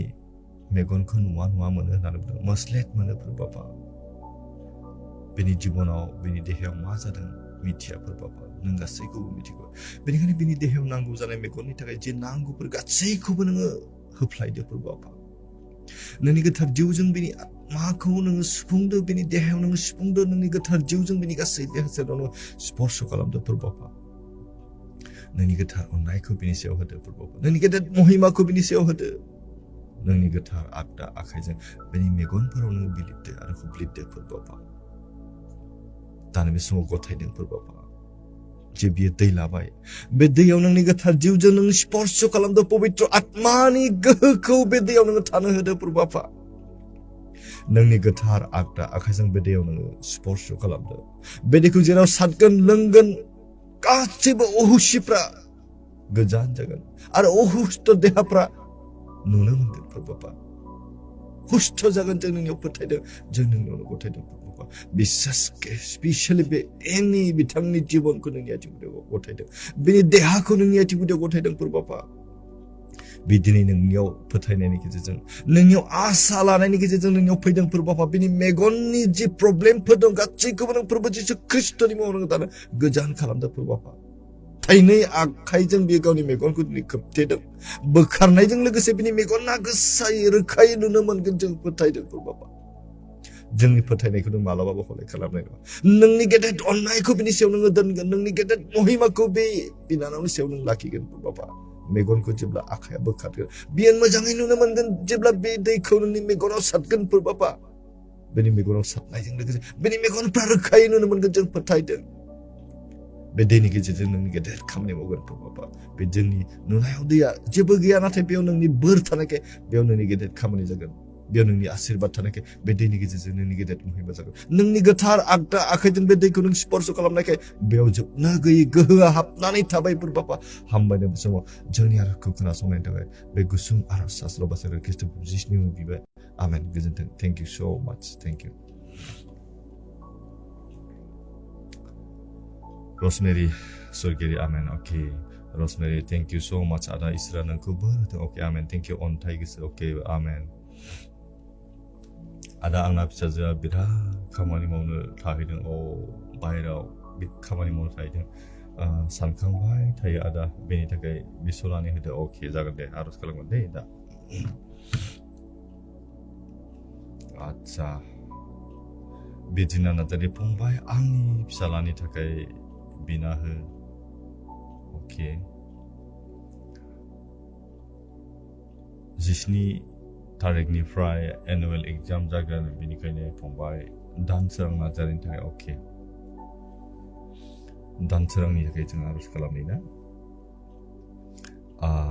मेगनखौ नुवा नुवा मोनो होननानै बुंदों मोस्लेट मोनोफोर बापा बेनि जिबनाव बेनि देहायाव मा जादों मिथियाफोर बापा नों गासैखौबो मिथिगौ बेनिखायनो बेनि देहायाव नांगौ जानाय मेगननि थाखाय जे नांगौफोर गासैखौबो नोङो होफ्लायदोफोर बापा नोंनि गोथार जिउजों बेनि आत्माखौ नोङो सुफुंदो बेनि देहायाव नोङो सुफुंदो नोंनि गोथार जिउजों बेनि गासै देहा सोलेराव स्पर्श खालामदोफोर बापा नोंनि गोथार अननायखौ बेनि सायाव होदोफोर बापा नोंनि गेदेर महिमाखौ बेनि सायाव होदो नोंनि गोथार आगदा आखाइजों बेनि मेगनफोराव नोङो बिलिरदो आरो हुब्लिरदोफोर बापा दानो बे समाव गथायदोंफोर बापा जे बियो दै लाबाय बे दैयाव नोंनि गोथार जिउजों नों स्पर्श खालामदो पबित्र आत्मानि गोहोखौ बे दैयाव नोङो थानो होदोफोर बापा नोंनि गोथार आगदा आखाइजों बे दैयाव नोङो स्पर्श खालामदो बे दैखौ जेराव सारगोन लोंगोन गासैबो अहुसिफ्रा गोजान जागोन आरो अहुस्थ देहाफ्रा नुनो मोनगोन बापा हुस्थ जागोन जों नोंनियाव फोथायदों जों नोंनियावनो गथायदों बापा बिसासके स्पेसियेलि बे एनि बिथांनि जिबनखौ नोंनि आथिं गुदियाव गथायदों बेनि देहाखौ नोंनि आथिं गुदियाव गथायदों बापा बिदिनो नोंनियाव फोथायनायनि गेजेरजों नोंनियाव आसा लानायनि गेजेरजों नोंनियाव फैदों बापा बिनि मेगननि जि प्रब्लेमफोर दं गासैखौबो नों प्रभु जिसु ख्रिस्टनि मुङाव नों दानो गोजान खालामदों बापा थाइनै आखाइजों बियो गावनि मेगनखौ दिनै खोबथेदों बोखारनायजों लोगोसे बिनि मेगना गोसायै रोखायै नुनो मोनगोन जों फोथायदों बापा जोंनि फोथायनायखौ नों मालाबाबो हलाय खालामनाय नङा नोंनि गेदेर अननायखौ बिनि सायाव नोङो दोनगोन नोंनि गेदेर महिमाखौ बे बिनानावनि सायाव नों लाखिगोन बापा मेगनखौ जेब्ला आखाइया बोखारगोन बियो मोजाङै नुनो मोनगोन जेब्ला बे दैखौ नोंनि मेगनाव सारगोन बापा बेनि मेगनाव सारनायजों लोगोसे बेनि मेगनफ्रा रोखायै नुनो मोनगोन जों फोथायदों बे दैनि गेजेरजों नोंनि गेदेर खामानि मावगोन बापा बे जोंनि नुनायाव दैया जेबो गैया नाथाय बेयाव नोंनि बोर थानायखाय बेयाव नोंनि गेदेर खामानि जागोन बेयाव नोंनि आशीर्बाद थानायखाय बे दैनि गेजेरजों नोंनि गेदेर महिमा जागोन नोंनि गोथार आगदा आखाइजों बे दैखौ नों स्पर्श खालामनायखाय बेयाव जोबनो गैयै गोहोआ हाबनानै थाबायफोर बापा हामबायनो बे समाव जोंनि आरजखौ खोनासंनायनि थाखाय बे गुसुं आरज सास्र बासार ख्रिस्ट जिसुनि मुङाव बिबाय आमेन गोजोन्थों थेंक इउ सो माच thank you Rosemary, Surgery, Amen. Okay, Rosemary, thank you so much. Ada Isra nangku ber. Okay, Amen. Thank you on Tigers. Okay, Amen. Ada angna pisaja bira kamani maunu tahideng. Oh, bayraw bit kamani maunu tahideng. Sankangbai tayo ada beni takai bisolani hida. Okay, jaga deh harus kalang deh da. Acha. Bidina natari pungbai angni pisalani takai. बिना हो okay जिस्नि तारिखनिफ्राय annual exam जागोन बेनिखायनो फंबाय दानसोरां नार्जारिनि थाखाय okay दानसोरांनि थाखाय जों आरज खालामनि ना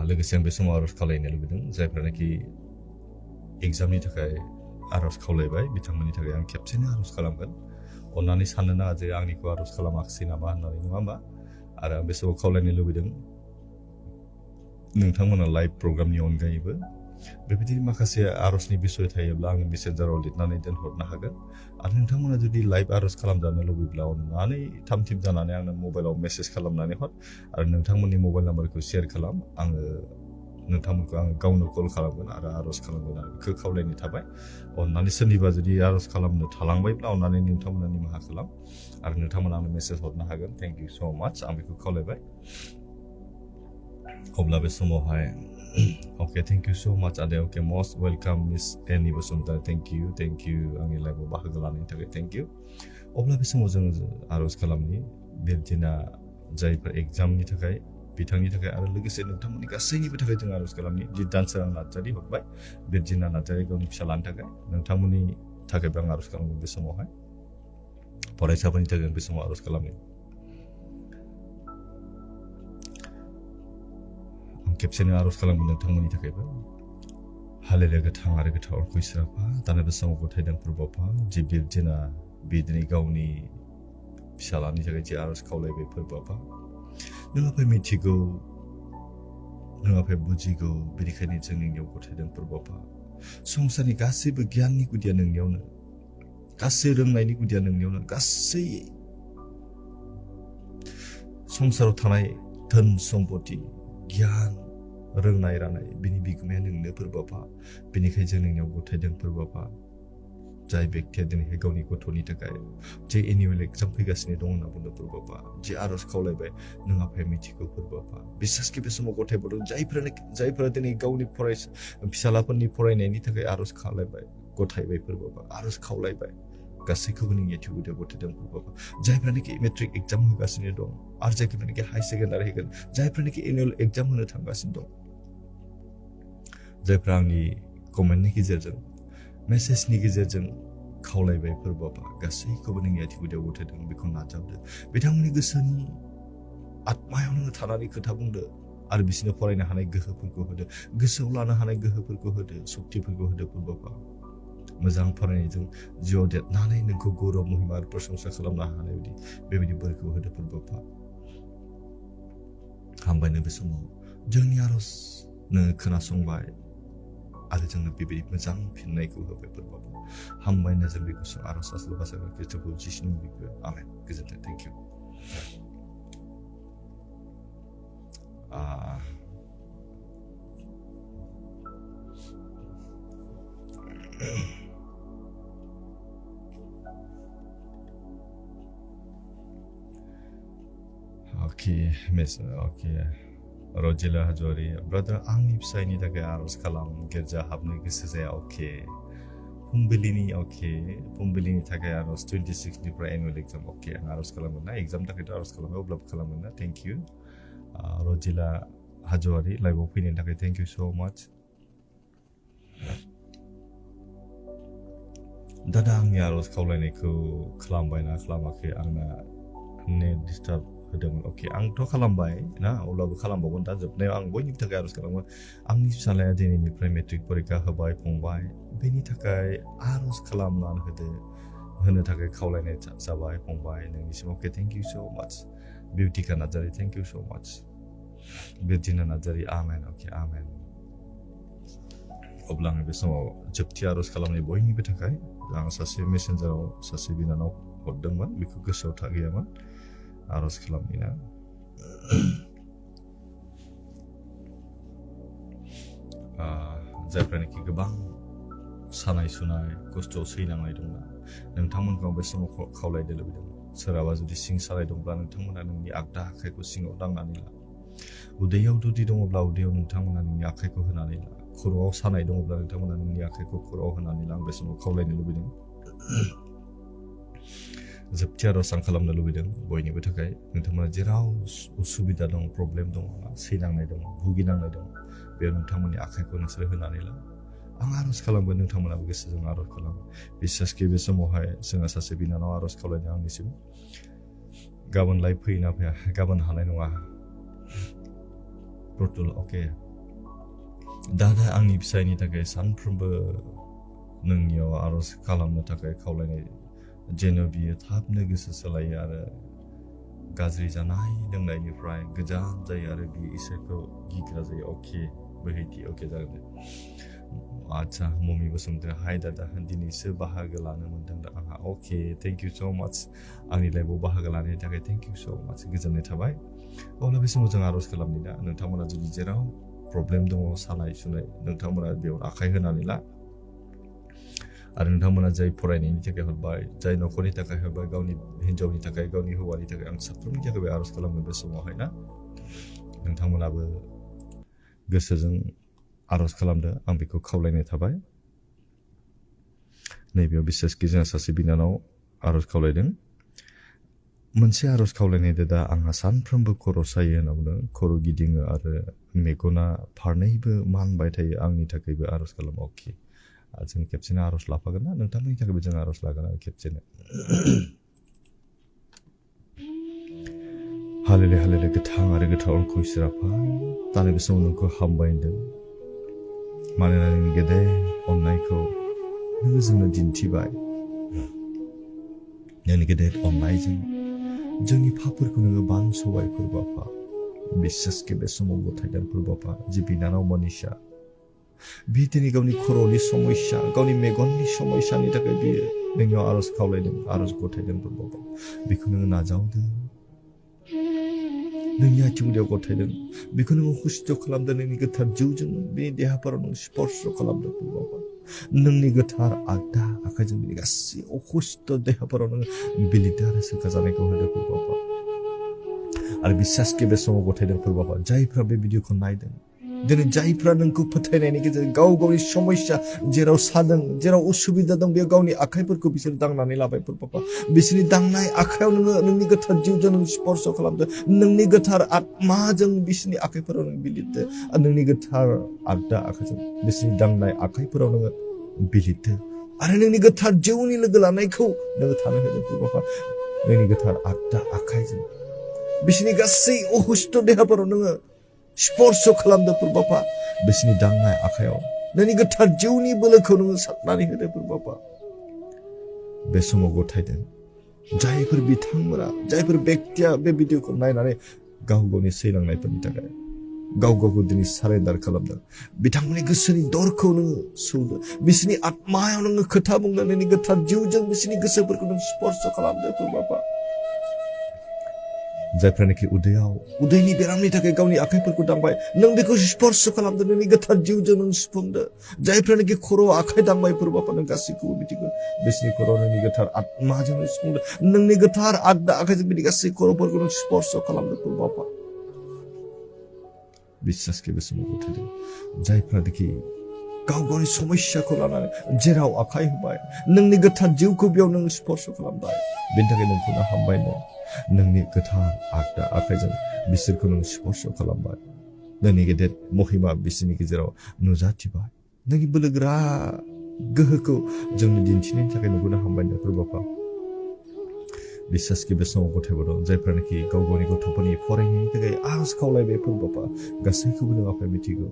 लोगोसे आं बे समाव आरज खालामनो लुबैदों जायफ्रानाखि एग्जामनि थाखाय आरज खालामबाय बिथांमोननि थाखाय आं खेबसेनो आरज खालामगोन अन्नानै साननो नाङा जे आंनिखौ आरज खालामाखिसै नामा होननानै नङा होमबा आरो आं बे समाव खावलायनो लुबैदों नोंथांमोना लाइभ प्रग्रामनि अनगायैबो बेबायदिनो माखासे आरजनि बिसय थायोब्ला आं मेसेन्जाराव लिरनानै दोनहरनो हागोन आरो नोंथांमोना जुदि लाइभ आरज खालामजानो लुबैब्ला अन्नानै थाम थिम जानानै आंनो मबाइलाव मेसेज खालामनानै हर आरो नोंथांमोननि मबाइल नाम्बारखौ शेयार खालाम आङो नोंथांमोनखौ आङो गावनो कल खालामगोन आरो आरज खालामगोन आरो बेखौ खावलायनाय थाबाय अन्नानै सोरनिबा जुदि आरज खालामनो थालांबायब्ला अन्नानै नोंथांमोना निमाहा खालाम आरो नोंथांमोना आंनो मेसेज हरनो हागोन थेंक इउ स' माच आं बेखौ खावलायबाय अब्ला बे समावहाय Okay, thank you so much Ade. Okay, most welcome Miss Annie Bosumta. Thank you आंनि लाइफआव बाहागो लानायनि थाखाय thank you. अब्ला बे समाव जों आरज खालामनि बिरजिना जायफोर एग्जामनि थाखाय बिथांनि थाखाय आरो लोगोसे नोंथांमोननि गासैनिबो थाखाय जों आरज खालामनि जि दानसोरां नार्जारि हरबाय बिरजिना नार्जारि गावनि फिसालानि थाखाय नोंथांमोननि थाखायबो आं आरज खालामगोन बे समावहाय फरायसाफोरनि थाखाय बे समाव आरज खालामनि आं खेबसेनो आरज खालामगोन नोंथांमोननि थाखायबो हालेलुया गोथां आरो गोथाव अरखौ इसोराफा दानो बे समाव गथायदों फोरबोफा जि बिरजिना बिदिनै गावनि फिसालानि थाखाय जि आरज खावलायबाय फोरबोफा नों आफाय मिथिगौ नों आफाय बुजिगौ बेनिखायनो जों नोंनियाव गथायदों फोरबोफा संसारनि गासैबो गियाननि गुदिया नोंनियावनो गासै रोंनायनि गुदिया नोंनियावनो गासै संसाराव थानाय धोन सम्पति गियान रोंनाय रानाय बिनि बिगोमाया नोंनो फोरबोफा बेनिखायनो जों नोंनियाव गथायदों फोरबोफा जाय व्यक्तिया दिनैहाय गावनि गथ'नि थाखाय जे एनुवेल एग्जाम फैगासिनो दं होनना बुंदों फोरबोफा जे आरज खावलायबाय नों आफाया मिथिगौ फोरबोफा बिसासखि बे समाव गथायबोदों जायफोरा दिनै गावनि फिसालाफोरनि फरायनायनि थाखाय आरज खावलायबाय गथायबाय फोरबोफा आरज खावलायबाय गासैखौबो नोंनि एटिउडआव गथायदों फोरबोफा जायफोरानोखि मेट्रिक एग्जाम होगासिनो दं आरो जायफोरानोखि हाई सेकेन्डारि होगोन जायफोरानोखि एनुवेल एग्जाम होनो थांगासिनो दं जायफ्रा आंनि कमेन्टनि गेजेरजों मेसेजनि गेजेरजों खावलायबाय फोरबोफा गासैखौबो नोंनि एटिउडआव गथायदों बेखौ नाजावदो बिथांमोननि गोसोनि आत्मायाव नोङो थानानै खोथा बुंदो आरो बिसोरनो फरायनो हानाय गोहोफोरखौ होदो गोसोआव लानो हानाय गोहोफोरखौ होदो सक्तिफोरखौ होदो फोरबोफा मोजां फरायनायजों जिउआव देरनानै नोंखौ गौरब महिमा आरो प्रशंसा खालामनो हानाय बायदि बेबायदि बोरखौ होदो फोरबोफा हामबायनो बे समाव जोंनि आरज नोङो खोनासंबाय आरो जोंनो बेबायदि मोजां फिननायखौ होबाय फोरबोफा हामबायनो जों बेखौ आरज आसल भाषा खृष्टखौ जिसुनि मुंखौ आमेन गोजोन्थों thank U Okay, Miss. Okay. Rojila Hajori, brother, आंनि फिसायनि थाखाय आरज खालाम गिर्जा हाबनो गोसो जाया अके फुंबिलिनि अके फुंबिलिनि थाखाय आरज 26 निफ्राय एनुवेल एग्जाम अके आं आरज खालामगोन ना एग्जाम थाखायथ' आरज खालामो अब्लाबो खालामगोन ना थेंक इउ रजिला हाजवारि लाइभआव फैनायनि थाखाय थेंक इउ सो माच दादा आंनि आरज खावलायनायखौ खालामबाय ना खालामाखै आंना नेट डिस्टार्ब होदोंमोन अके आंथ' खालामबाय ना अब्लाबो खालामबावगोन दा जोबनायाव आं बयनिबो थाखाय आरज खालामो आंनि फिसालाया दिनैनिफ्राय मेट्रिक परिखा होबाय फंबाय बेनि थाखाय आरज खालामनानै होनो थाखाय खावलायनाय जाबाय फंबाय नोंनिसिम अके थेंक इउ सो माच बिउटिका नार्जारि थेंक इउ सो माच बिरजिना नार्जारि आमेन अके आमेन अब्ला आं बे समाव जोबथि आरज खालामनाय बयनिबो थाखाय आं सासे मेसेन्जाराव सासे बिनानाव हरदोंमोन बेखौ गोसोआव गैयामोन आरज खालामनि ना जायफ्रानोखि गोबां सानाय सुनाय खस्थ'आव सैनांनाय दंना नोंथांमोनखौ आं बे समाव खावलायनो लुबैदों सोरहाबा जुदि सिं सानाय दंब्ला नोंथांमोना नोंनि आगदा आखाइखौ सिङाव दांनानै ला उदैयाव जुदि दङब्ला उदैयाव नोंथांमोना नोंनि आखाइखौ होनानै ला खर'आव सानाय दङब्ला नोंथांमोना नोंनि आखाइखौ खर'आव होनानै ला आं बे समाव खावलायनो लुबैदों जोबथि आरज आं खालामनो लुबैदों बयनिबो थाखाय नोंथांमोना जेराव उसुबिदा दं प्रब्लेम दङ सैनांनाय दं भुगिनांनाय दं बेयाव नोंथांमोननि आखाइखौ नोंसोर होनानै ला आं आरज खालामगोन नोंथांमोनाबो गोसोजों आरज खालाम बिसासखि बे समावहाय जोंहा सासे बिनानाव आरज खावलायदों आंनिसिम गाबोन लाइभ फैयोना फैया गाबोन हानाय नङा टटल अके दादा आंनि फिसायनि थाखाय सानफ्रोमबो नोंनियाव आरज खालामनो थाखाय खावलायनाय जेन' बियो थाबनो गोसो सोलायो आरो गाज्रि जानाय लोंनायनिफ्राय गोजान जायो आरो बियो इसोरखौ गिग्रा जायो अके बोहैथि अके जागोन दे आच्छा मम्मी बसुमतारी हाय दादा दिनैसो बाहागो लानो मोनदों दा आंहा अके थेंक इउ सो माच आंनि लाइफआव बाहागो लानायनि थाखाय थेंक इउ सो माच गोजोननाय थाबाय अब्ला बे समाव जों आरज खालामनि दा नोंथांमोना जुदि जेराव प्रब्लेम दङ सानाय सुनाय नोंथांमोना बेयाव आखाइ होनानै ला आरो नोंथांमोना जाय फरायनायनि थाखाय हरबाय जाय न'खरनि थाखाय हरबाय गावनि हिन्जावनि थाखाय गावनि हौवानि थाखाय आं साफ्रोमनि थाखाय आरज खालामगोन बे समावहाय ना नोंथांमोनाबो गोसोजों आर'ज खालामदो आं बेखौ खावलायनाय थाबाय नैबेयाव बिसेसकि जोंहा सासे बिनानाव आर'ज खावलायदों मोनसे आर'ज खावलायनायदो दा आंहा सानफ्रोमबो खर' सायो होनना बुंदों खर' गिदिङो आरो मेगना फारनैबो मानबाय थायो आंनि थाखायबो आर'ज खालाम अके जों खेबसेनो आर'ज लाफागोन ना नोंथांमोननि थाखायबो जों आर'ज लागोन आरो खेबसेनो हालेलुया हालेलुया गोथां आरो गोथाव अंखौ इसोर आफा दा नैबे समाव नोंखौ हामबाय होनदों मानोना नोंनि गेदेर अननायखौ नोङो जोंनो दिन्थिबाय नोंनि गेदेर अननायजों जोंनि पापफोरखौ नोङो बानस'बाय फोरबाफा बिसेसके बे समाव गथायदों फोरबाफा जि बिनानाव मनीषा बि दिनै गावनि खर'नि समस्या गावनि मेगननि समस्यानि थाखाय बियो नोंनियाव आर'ज खावलायदों आर'ज गथायदों फोरबाफा बेखौ नोङो नाजावदो नोंनि आथिं गुदियाव गथायदों बेखौ नोङो हुस्थ' खालामदों नोंनि गोथार जिउजों बेनि देहाफोराव नों स्पर्श खालामदों फोरबाफा नोंनि गोथार आगदा आखाइजों बेनि गासै अखुस्थ' देहाफोराव नोङो बिलिरदो आरो सोखाजानायखौ होदो फोरबाफा आरो बिसासके बे समाव गथायदों फोरबाफा जायफ्रा बे भिडिअखौ नायदों दिनै जायफ्रा नोंखौ फोथायनायनि गेजेरजों गाव गावनि समस्या जेराव सादों जेराव उसुबिदा दं बेयाव गावनि आखाइफोरखौ बिसोर दांनानै लाबाय फोरबाफा बिसोरनि दांनाय आखायाव नोङो नोंनि गोथार जिउजों नों स्पर्श खालामदो नोंनि गोथार आत्माजों बिसोरनि आखाइफोराव नों बिलिरदो आरो नोंनि गोथार आगदा आखाइजों बिसोरनि दांनाय आखाइफोराव नोङो बिलिरदो आरो नोंनि गोथार जिउनि लोगो लानायखौ नोङो थानो होदो फोरबाफा नोंनि गोथार आगदा आखाइजों बिसोरनि गासै अहुस्थ' देहाफोराव नोङो स्पर्श खालामदो फोरबाफा बिसोरनि दांनाय आखायाव नोंनि गोथार जिउनि बोलोखौ नोङो सारनानै होदो फोरबाफा बे समाव गथायदों जायफोर बिथांमोना जायफोर बेक्तिया बे भिडिअखौ नायनानै गाव गावनि सैलांनायफोरनि थाखाय गाव गावखौ दिनै सारेन्डार खालामदों बिथांमोननि गोसोनि दरखौ नोङो सौदो बिसोरनि आत्मायाव नोङो खोथा बुंदों नोंनि गोथार जिउजों बिसोरनि गोसोफोरखौ नों स्पर्श खालामदो फोरबाफा जायफ्रानोखि उदैनि बेरामनि थाखाय गावनि आखाइफोरखौ दांबाय नों बेखौ स्पर्श खालामदो नोंनि गोथार जिउजों नों सुफुंदो जायफ्रानोखि खर' आखाइ दांबाय फोरबाफा नों गासैखौबो मिथिगौ बिसोरनि खर' नोंनि गोथार आत्माजों नों सुफुंदो नोंनि गोथार आगदा आखाइजों बिनि गासै खर'फोरखौ नों स्पर्श खालामदो फोरबाफा बिसासके बे समाव गथायदों जायफ्रानोखि गाव गावनि समस्याखौ लानानै जेराव आखाइ होबाय नोंनि गोथार जिउखौ बेयाव नों स्पर्श खालामबाय बेनि थाखाय नोंखौनो हामबाय नोंनि गोथार आगदा आखाइजों बिसोरखौ नों स्पर्श खालामबाय नोंनि गेदेर महिमा बिसोरनि गेजेराव नुजाथिबाय नोंनि बोलोगोरा गोहोखौ जोंनो दिन्थिनायनि थाखाय नोंखौनो हामबाय फोरबाफा बिसासके बे समाव गथायबाय जायफ्रानोखि गाव गावनि गथ'फोरनि फरायनायनि थाखाय आर'ज खावलायबाय फोरबाफा गासैखौबो नों आफाया मिथिगौ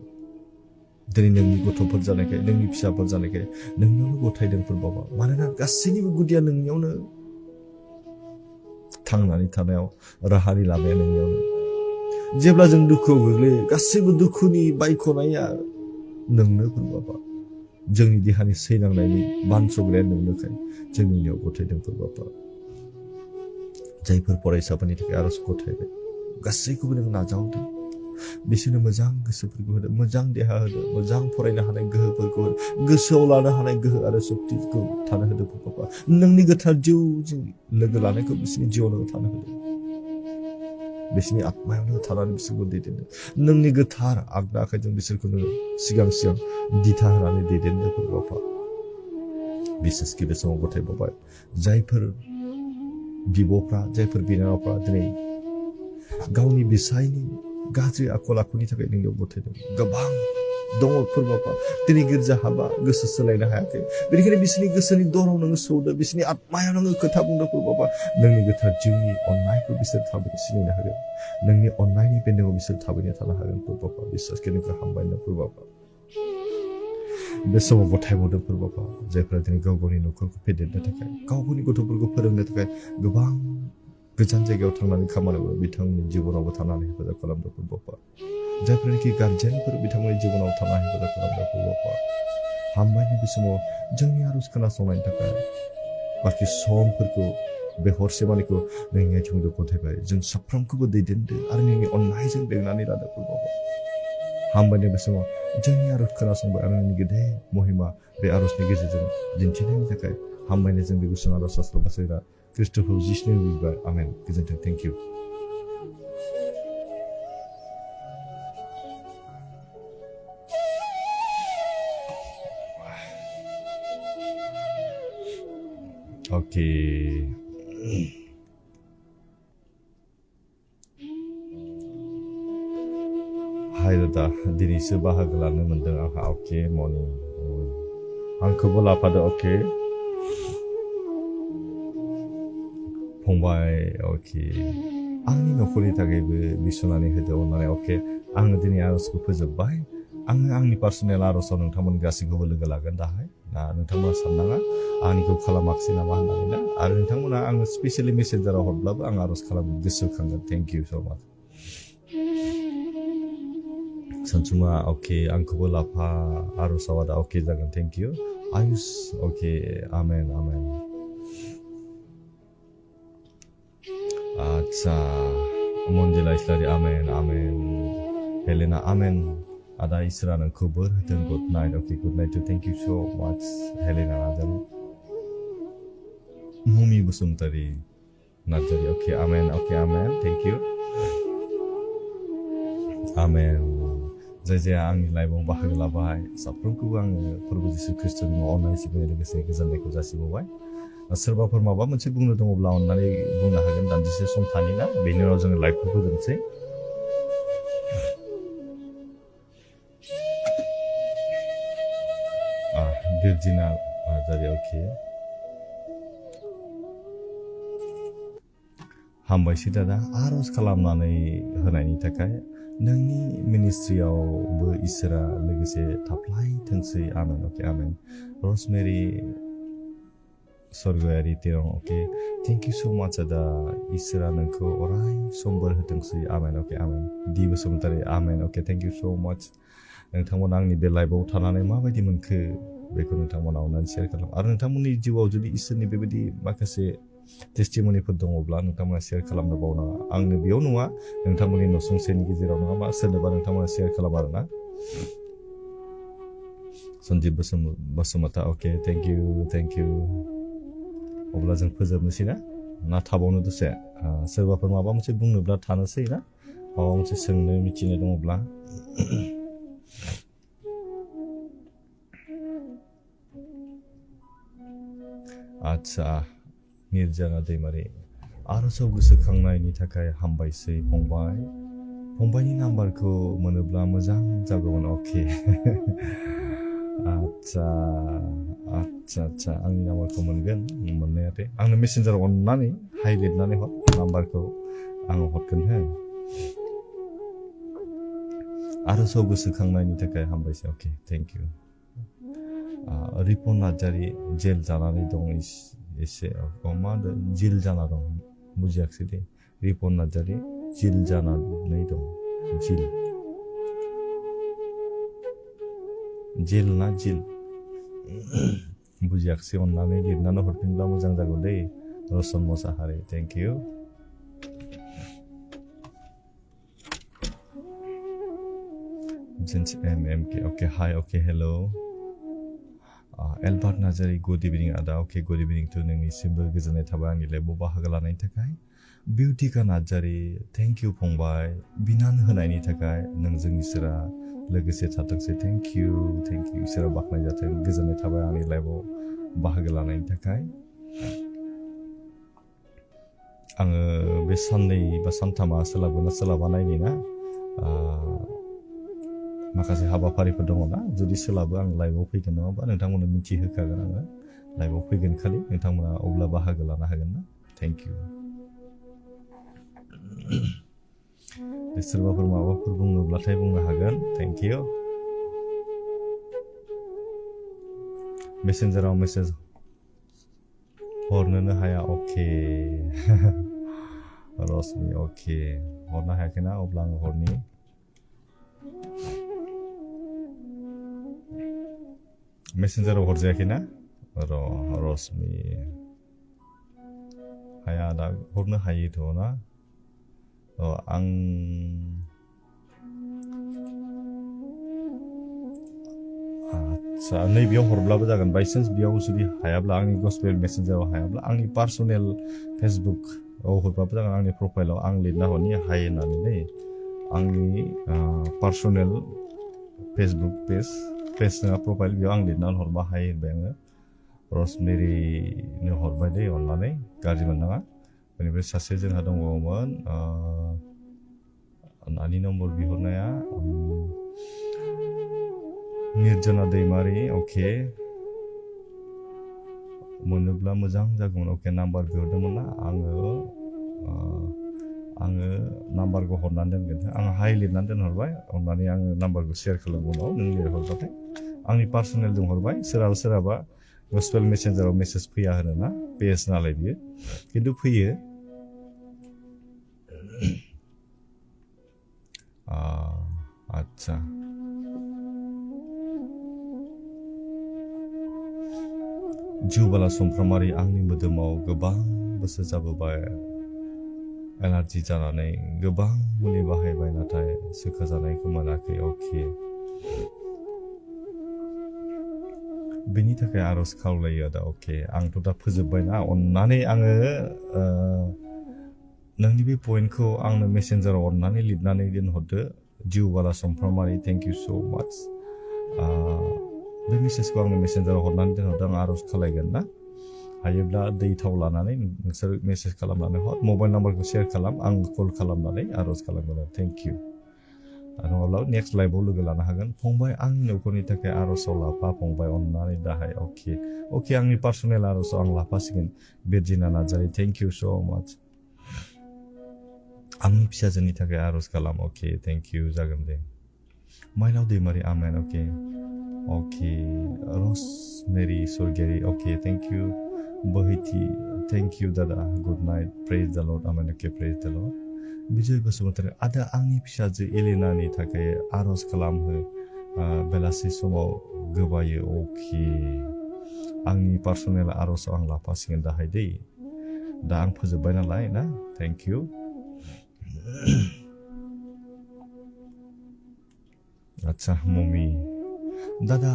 दिनै नोंनि गथ'फोर जानायखाय नोंनि फिसाफोर जानायखाय नोंनियावनो गथायदों फोरबाफा मानोना गासैनिबो गुदिया नोंनियावनो थांनानै थानायाव राहानि लामाया नोंनियावनो जेब्ला जों दुखुआव गोग्लैयो गासैबो दुखुनि बायख'नाया नोंनो फोरबाफा जोंनि देहानि सैनांनायनि बानस'ग्राया नोंनोखाय जों नोंनियाव गथायदों फोरबाफा जायफोर फरायसाफोरनि थाखाय आर'ज गथायबाय गासैखौबो नों नाजावदो बिसोरनो मोजां गोसोफोरखौ होदो मोजां देहा होदो मोजां फरायनो हानाय गोहोफोरखौ होदो गोसोआव लानो हानाय गोहो आरो सक्तिखौ थानो होदो फोरबाफा नोंनि गोथार जिउजों लोगो लानायखौ बिसोरनि जिउआव नोङो थानो होदो बिसोरनि आत्मायावनो थानानै बिसोरखौ दैदेनदो नोंनि गोथार आगदा आखाइजों बिसोरखौ नोङो सिगां दिथा होनानै दैदेनदो फोरबाफा बिसेसकि बे समाव गथायबावबाय जायफोर बिब'फ्रा जायफोर बिनानावफ्रा दिनै गावनि बिसायनि गाज्रि आखल आखुनि थाखाय नोंनियाव गथायदों गोबां दङ फोरबाफा दिनै गिर्जा हाबा गोसो सोलायनो हायाखै बेनिखायनो बिसोरनि गोसोनि दराव नोङो सौदो बिसोरनि आत्मायाव नोङो खोथा बुंदो फोरबाफा नोंनि गोथार जिउनि अननायखौ बिसोर थाबैनो सिनायनो हागोन नोंनि अननायनि बेन्दोंआव बिसोर थाबैनो थानो हागोन फोरबाफा बिसासके नोंखौ हामबायनो फोरबाफा बे समाव गथायबावदों फोरबाफा जायफ्रा दिनै गाव गावनि न'खरखौ फेदेरनो थाखाय गाव गावनि गथ'फोरखौ फोरोंनो थाखाय गोबां गोजान जायगायाव थांनानै खामानि मावो बिथांमोननि जिबनावबो थानानै हेफाजाब खालामदों फोरबाफा जायफोरनिखि गार्जेनफोर बिथांमोननि जिबनाव थानानै हेफाजाब खालामदों फोरबाफा हामबायनो बे समाव जोंनि आर'ज खोनासंनायनि थाखाय बाखि समफोरखौ बे हरसेमानिखौ नोंनि आथिंजों गथायबाय जों साफ्रोमखौबो दैदेनदो आरो नोंनि अननायजों बेंनानै लादो फोरबाफा हामबायनो बे समाव जोंनि आर'ज खोनासंबाय आरो नोंनि गेदेर महिमा बे आर'जनि गेजेरजों दिन्थिनायनि थाखाय हामबायनो जों बे गुसुं आर'ज शास्त्र बासायग्रा ख्रिस्ट'खौ जिसुनि बिबाय आमेन गोजोन्थों thank U Okay. Hai Dada, दिनैसो बाहागो लानो मोनदों आंहा okay morning. आंखौबो लाफादो okay. फंबाय okay. आंनि नखरनि थाखायबो बिसनानै होदो अननानै okay. आङो दिनै आर'जखौ फोजोबबाय. आङो आंनि पार्सनेल आर'जआव नोंथांमोन गासैखौबो लोगो लागोन दाहाय. दा नोंथांमोना साननाङा आंनिखौ खालामाखिसै नामा होननानै ना आरो नोंथांमोना आङो स्पेसियेलि मेसेन्जाराव हरब्लाबो आं आर'ज खालामनो गोसोखांगोन. थेंक इउ स' माच. सानसुमा okay आंखौबो लाफा आर'जआव आदा okay जागोन. Thank you. Ayush okay amen amen. आच्छा मन्दिला इस्लारि आमेन आमेन. हेलेना आमेन. आदा इसोरा नोंखौ बोर होथों. Good night okay good night too. Thank you so much Helena Narzary. Mumi Basumatary Narzary okay amen. Thank you. Amen. जाय जाया आंनि लाइफआव बाहागो लाबाय साफ्रोमखौबो आङो प्रभु जिसु ख्रिस्टनि मुङाव अननाय सिबिनाय लोगोसे गोजोननायखौ जासिबावबाय. सोरबाफोर माबा मोनसे बुंनो दङब्ला अननानै बुंनो हागोन. दान्दिसे सम थानिना बेनि उनाव जोङो लाइफखौ फोजोबनोसै. बिरजिना नार्जारि okay. हामबायसै दादा आर'ज खालामनानै होनायनि थाखाय. नोंनि मिनिस्ट्रियावबो इसोरा लोगोसे थाफ्लायथोंसै. Amen okay amen. Rasmeri Swargiary तेरं okay. Thank you so' much आदा इसोरा नोंखौ अराय सम बोर होथोंसै. Amen okay amen. दि Basumatary amen okay. Thank you so' much. नोंथांमोना आंनि बे लाइफआव थानानै माबायदि मोनखो बेखौ नोंथांमोना अननानै शेयार खालाम आरो नोंथांमोननि जिउआव जुदि इसोरनि बेबायदि माखासे टेस्टिमनिफोर दङब्ला नोंथांमोना शेयार खालामनो बावनाङा. आंनो बेयाव नङा नोंथांमोननि नसुंसेनि गेजेराव नङाबा सोरनोबा नोंथांमोना शेयार खालाम आरोना. Sanjib Basumata okay thank you. अब्ला जों फोजोबनोसै ना थाबावनो दसे सोरबाफोर माबा मोनसे बुंनोब्ला थानोसै ना माबा मोनसे सोंनो मिथिनो दङब्ला. आच्छा निर्जना दैमारि आर'जआव गोसोखांनायनि थाखाय हामबायसै फंबाय. फंबायनि नाम्बारखौ मोनोब्ला मोजां जागौमोन okay. आच्छा आंनि नाम्बारखौ मोनगोन मोननायाथे. आंनो मेसेन्जाराव अननानै हाय लिरनानै हर नाम्बारखौ आङो हरगोन हो. आर'जआव गोसोखांनायनि थाखाय हामबायसै okay. Thank you. Ripan Narzary जेल जानानै दं एसे मा जिल जाना दं बुजियाखिसै दे. रिपन नार्जारि जिल जानानै दं. जिल ना जिल बुजियाखिसै अननानै लिरनानै हरफिनब्ला मोजां जागौ दै. Rasan Mosahary thank you. जेन्स MMK okay hi okay hello. Albert Narzary good evening आदा okay गुड इभिनिं टु. नोंनिसिमबो गोजोननाय थाबाय आंनि लाइफआव बाहागो लानायनि थाखाय. बिउटिका नार्जारि थेंक इउ फंबाय बिनान होनायनि थाखाय. नोंजों इसोरा लोगोसे थाथोंसै. थेंक इउ इसोरा बाख्नाय जाथों. गोजोननाय थाबाय आंनि लाइफआव बाहागो लानायनि थाखाय. आङो बे साननै बा सानथामा सोलाबगोन ना सोलाबा नायनि ना माखासे हाबाफारिफोर दङ ना जुदि सोलाबो आं लाइभआव फैगोन नङाबा नोंथांमोननो मिथिहोखागोन आङो लाइभआव फैगोन खालि नोंथांमोना अब्ला बाहागो लानो हागोन ना. Thank you. सोरबाफोर माबाफोर बुंनोब्लाथाय बुंनो हागोन. Thank you. मेसेन्जाराव मेसेज हरनोनो हाया okay. रसमि okay हरनो हायाखैना अब्ला आं हरनि. मेसेन्जाराव हरजायाखैना रसमि हाया दा हरनो हायोथ' ना. आं आच्छा नैबेयाव हरब्लाबो जागोन. बायसान्स बेयाव जुदि हायाब्ला आंनि गस्पेल मेसेन्जाराव हायाब्ला आंनि पार्सनेल फेसबुकआव हरबाबो जागोन. आंनि प्रफाइलाव आं लिरना हरनि हाय होननानै दै. आंनि पार्सनेल फेसबुक पेज नङा प्रफाइल बेयाव आं लिरनानै हरबा हाय होनबाय आङो. रसमेरिनो हरबाय दे अननानै गाज्रि मोननाङा बेनिफ्राय सासे जोंहा दंबावोमोन नानि नम्बर बिहरनाया निर्जना दैमारि अके मोनोब्ला मोजां जागौमोन अके नाम्बार बिहरदोंमोन ना आङो नाम्बारखौ हरनानै दोनगोन आं हाय लिरनानै दोनहरबाय अननानै आङो नाम्बारखौ शेयार खालामगोन उनाव नों लिरहरबाथाय आंनि पार्सनेल दोनहरबाय सोरहाबा गस्पेल मेसेन्जाराव मेसेज फैया होनोना पेज नालाय बियो खिन्थु फैयो आच्छा जिउबाला समफ्रामारि आंनि मोदोमाव गोबां बोसोर जाबोबाय एलार्जि जानानै गोबां मुलि बाहायबाय नाथाय सोखाजानायखौ मोनाखै अके बेनि थाखाय आरज खावलायो दा अके आंथ' दा फोजोबबायना अननानै आङो नोंनि बे पइन्टखौ आंनो मेसेन्जाराव अननानै लिरनानै दोनहरदो जिउबाला समफ्रामारि थेंक इउ स' माच बे मेसेजखौ आंनो मेसेन्जाराव हरनानै दोनहरदो आं आरज खालायगोन ना हायोब्ला दै थाव लानानै नोंसोर मेसेज खालामनानै हर मबाइल नाम्बारखौ शेयार खालाम आं कल खालामनानै आरज खालामगोन थेंक इउ नङाब्ला नेक्स्ट लाइभआव लोगो लानो हागोन फंबाय आंनि न'खरनि थाखाय आरजआव लाफा फंबाय अननानै दाहाय अके आंनि पार्सनेल आरजआव आं लाफासिगोन बिरजिना नार्जारि थेंक इउ स' माच आंनि फिसाजोनि थाखाय आरज खालाम अके थेंक इउ जागोन दे माइनाव Daimary amen okay Rasmeri Swargiary okay thank you बोहैथि थेंक इउ दादा good night praise the Lord amen okay praise the Lord Bijay Basumatary आदा आंनि फिसाजो एलेनानि थाखाय आरज खालामहो बेलासि समाव गोबायो अके आंनि पार्सनेल आरजआव आं लाफासिगोन दाहाय दै दा आं फोजोबबाय नालाय ना थेंक इउ आच्छा मम्मी दादा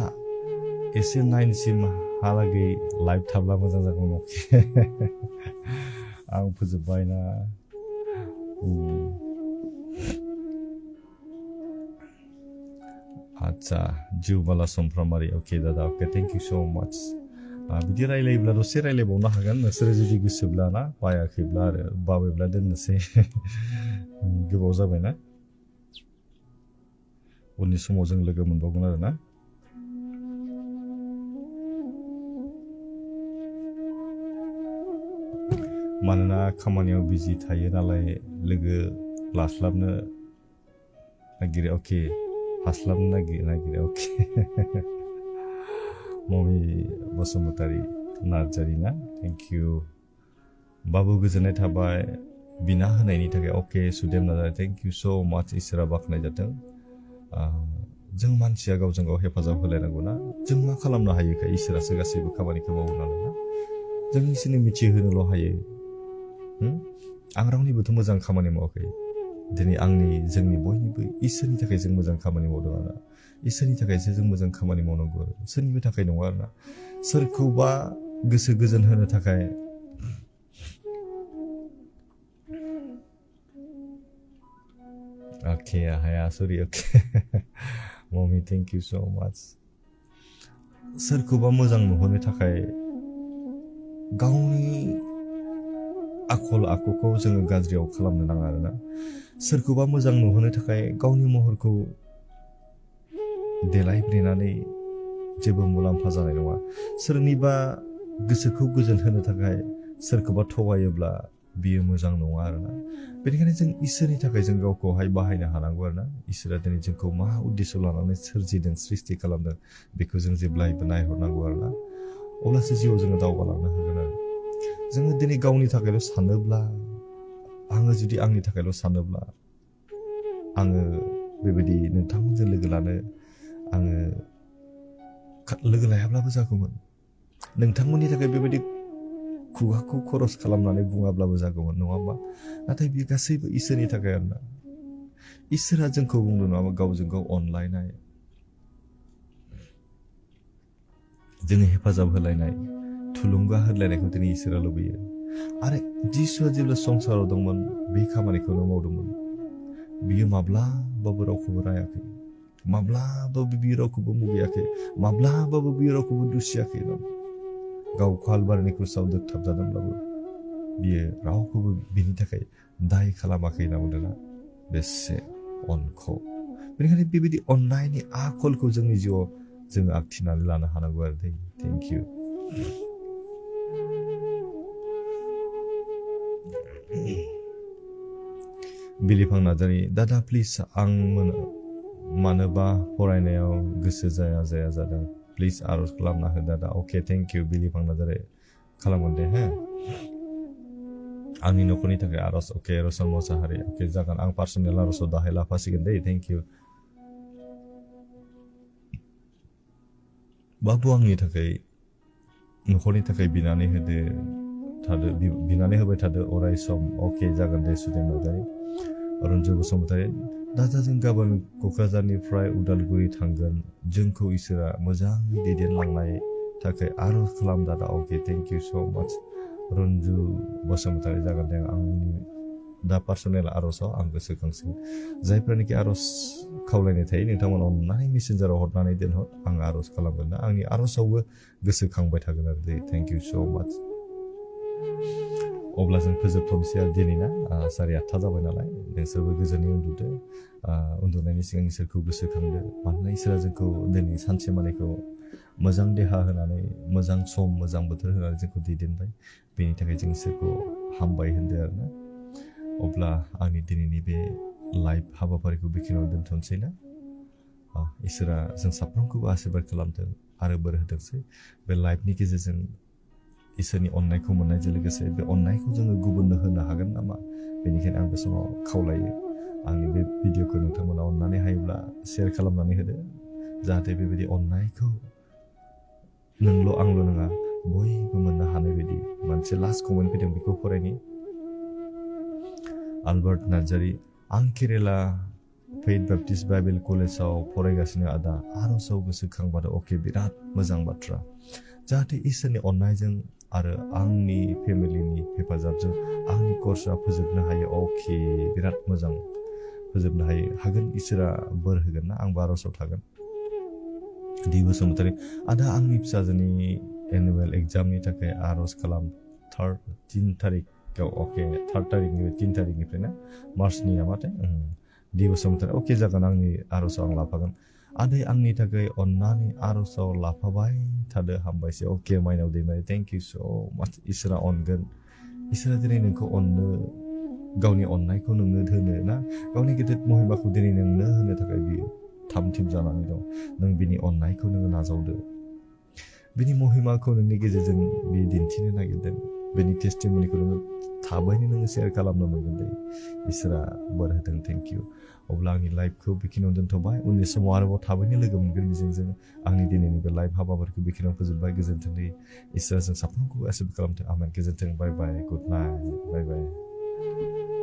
एसे 9 सिमहालागै लाइभ थाब्ला मोजां जागौमोन अके आं फोजोबबायना आच्छा जिउबाला समफ्रामारि अके दादा अके थेंक इउ स' माच बिदि रायलायोब्ला दसे रायलायबावनो हागोन नोंसोरो जुदि गोसोब्ला ना बायाखैब्ला आरो बाबायब्ला दोननोसै गोबाव जाबायना उननि समाव जों लोगो मोनबावगोन आरो ना मानोना खामानियाव बिजि थायो नालाय लोगो लास्लाबनो नागिरो अके हास्लाबनो नागिरो अके मम्मी बसुमतारी नार्जारि ना थेंक इउ बाबु गोजोननाय थाबाय बिना होनायनि थाखाय अके सुदेम नार्जारि थेंक इउ स' माच इसोरा बाख्नाय जाथों जों मानसिया गावजों गाव हेफाजाब होलायनांगौ ना जों मा खालामनो हायोखाय इसोरासो गासैबो खामानिखौ मावो नालाय ना जों इसोरनो मिथिहोनोल' हायो आं रावनिबोथ' मोजां खामानि मावाखै दिनै जोंनि बयनिबो इसोरनि थाखाय जों मोजां खामानि मावदों आरोना इसोरनि थाखायसो जों मोजां खामानि मावनांगौ आरो सोरनिबो थाखाय नङा आरोना सोरखौबा गोसो गोजोन होनो थाखाय अके हाया सरि अके मम्मी थेंक इउ स' माच सोरखौबा मोजां नुहोनो थाखाय गावनि आखल आखुखौ जोङो गाज्रियाव खालामनो नाङा आरोना सोरखौबा मोजां नुहोनो थाखाय गावनि महरखौ देलायब्रेनानै जेबो मुलाम्फा जानाय नङा सोरनिबा गोसोखौ गोजोन होनो थाखाय सोरखौबा थगायोब्ला बियो मोजां नङा आरोना बेनिखायनो जों इसोरनि थाखाय जों गावखौहाय बाहायनो हानांगौ आरोना इसोरा दिनै जोंखौ मा उद्देश्य लानानै सोरजिदों सृष्टि खालामदों बेखौ जों जेब्लायबो नायहरनांगौ आरोना अब्लासो जिउआव जोङो दावगालांनो हागोन आरो जोङो दिनै गावनि थाखायल' सानोब्ला आङो जुदि आंनि थाखायल' सानोब्ला आङो बेबायदि नोंथांमोनजों लोगो लानो आङो लोगो लायाब्लाबो जागौमोन नोंथांमोननि थाखाय बेबायदि खुगाखौ खरस खालामनानै बुङाब्लाबो जागौमोन नङा होमबा नाथाय बे गासैबो इसोरनि थाखाय आरोना इसोरा जोंखौ बुंदों नङाबा गावजों गाव अनलायनाय जोङो हेफाजाब होलायनाय थुलुंगा होलायनायखौ दिनै इसोरा लुबैयो आरो जिसुआ जेब्ला संसाराव दंमोन बे खामानिखौनो मावदोंमोन बियो माब्लाबाबो रावखौबो रायाखै माब्लाबाबो बियो रावखौबो मुगैयाखै माब्लाबाबो बियो रावखौबो दुसियाखै गाव कालबारिनि क्रुसाव दोगथाबजादोंब्लाबो बियो रावखौबो बिनि थाखाय दाय खालामाखै होनना बुंदोंना बेसे अनखौ बेनिखायनो बेबायदि अननायनि आखलखौ जोंनि जिउआव जोङो आखिनानै लानो हानांगौ आरो दै थेंक इउ बिलिफां नार्जारि दादा प्लिज आं मानोबा फरायनायाव गोसो जाया जादों प्लिज आरज खालामना हो दादा अके थेंक इउ बिलिफां नार्जारि खालामगोन दे हो आंनि न'खरनि थाखाय आरज अके रसन मोसाहारि अके जागोन आं पार्सनेल आरजआव दाहाय लाफासिगोन दे थेंक इउ बाबु आंनि थाखाय न'खरनि थाखाय बिनानै होदो थादो बिनानै होबाय थादो अराय सम अके जागोन दे सुदेम नार्जारि रन्जु बसुमतारि दादा जों गाबोन क'क्राझारनिफ्राय उदालगुरि थांगोन जोंखौ इसोरा मोजाङै दैदेनलांनाय थाखाय आरज खालाम दादा अके थेंक इउ स' माच रन्जु बसुमतारि जागोन दे आंनि दा पार्सनेल आरजआव आं गोसोखांसिगोन जायफोरनिखि आरज खावलायनाय थायो नोंथांमोना अननानै मेसेन्जाराव हरनानै दोनहर आं आरज खालामगोन ना आंनि आरजआवबो गोसोखांबाय थागोन आरो दे थेंक इउ स' माच अब्ला जों फोजोबथ'नोसै आरो दिनै ना 8:30 जाबाय नालाय नोंसोरबो गोजोनै उन्दुदो उन्दुनायनि सिगां इसोरखौ गोसोखांदो मानोना इसोरा जोंखौ दिनै सानसे मानिखौ मोजां देहा होनानै मोजां सम मोजां बोथोर होनानै जोंखौ दैदेनबाय बेनि थाखाय जों इसोरखौ हामबाय होनदो आरोना अब्ला आंनि दिनैनि बे लाइभ हाबाफारिखौ बेखिनियाव दोनथ'नोसै ना इसोरा जों साफ्रोमखौबो आशीर्बाद खालामथों आरो बोर होथोंसै बे लाइभनि गेजेरजों इसोरनि अननायखौ मोननायजों लोगोसे बे अननायखौ जोङो गुबुननो होनो हागोन नामा बेनिखायनो आं बे समाव खावलायो आंनि बे भिडिअखौ नोंथांमोना अननानै हायोब्ला शेयार खालामनानै होदो जाहाथे बेबायदि अननायखौ नोंल' आंल' नङा बयबो मोननो हानाय बायदि मोनसे लास्ट कमेन्ट फैदों बेखौ फरायनि आलबार्ट नार्जारि आं केरेला फेथ बेप्टिस्ट बाइबेल कलेजाव फरायगासिनो आदा आरजआव गोसोखांबाद अके बिराद मोजां बाथ्रा जाहाथे इसोरनि अननायजों आरो आंनि फेमिलिनि हेफाजाबजों आंनि कर्सआ फोजोबनो हायो अके बिराद मोजां फोजोबनो हागोन इसोरा बोर होगोन ना आंबो आरजआव थागोन दि बसुमतारि आदा आंनि फिसाजोनि एनुवेल एग्जामनि थाखाय आरज खालाम 3 तारिखआव अके 3 तारिखनिफ्राय 3 तारिखनिफ्राय ना मार्चनि नामाथाय दि बसुमतारि अके जागोन आंनि आरजआव आं लाफागोन आदै आंनि थाखाय अननानै आरजआव लाफाबाय थादो हामबायसै अके माइनाव दैमारि थेंक इउ स' माच इसोरा अनगोन इसोरा दिनै नोंखौ अननो गावनि अननायखौ नोंनो होनो ना गावनि गेदेर महिमाखौ दिनै नोंनो होनो थाखाय बियो थामथिम जानानै दं नों बिनि अननायखौ नोङो नाजावदो बिनि महिमाखौ नोंनि गेजेरजों बियो दिन्थिनो नागिरदों बेनि टेस्टिमनिखौ नोङो थाबैनो नोङो शेयार खालामनो मोनगोन दे इसोरा बोर होदों थेंक इउ अब्ला आंनि लाइभखौ बेखिनियाव दोनथ'बाय उननि समाव आरोबाव थाबैनो लोगो मोनगोन बेजों आंनि दिनैनि बे लाइभ हाबाफारिखौ बेखिनियाव फोजोबबाय गोजोन्थों दे इसोरा जों साफ्रोमखौबो आशीर्बाद खालामथों आमेन गोजोन्थों बाय बाय गुड नाइट बाय बाय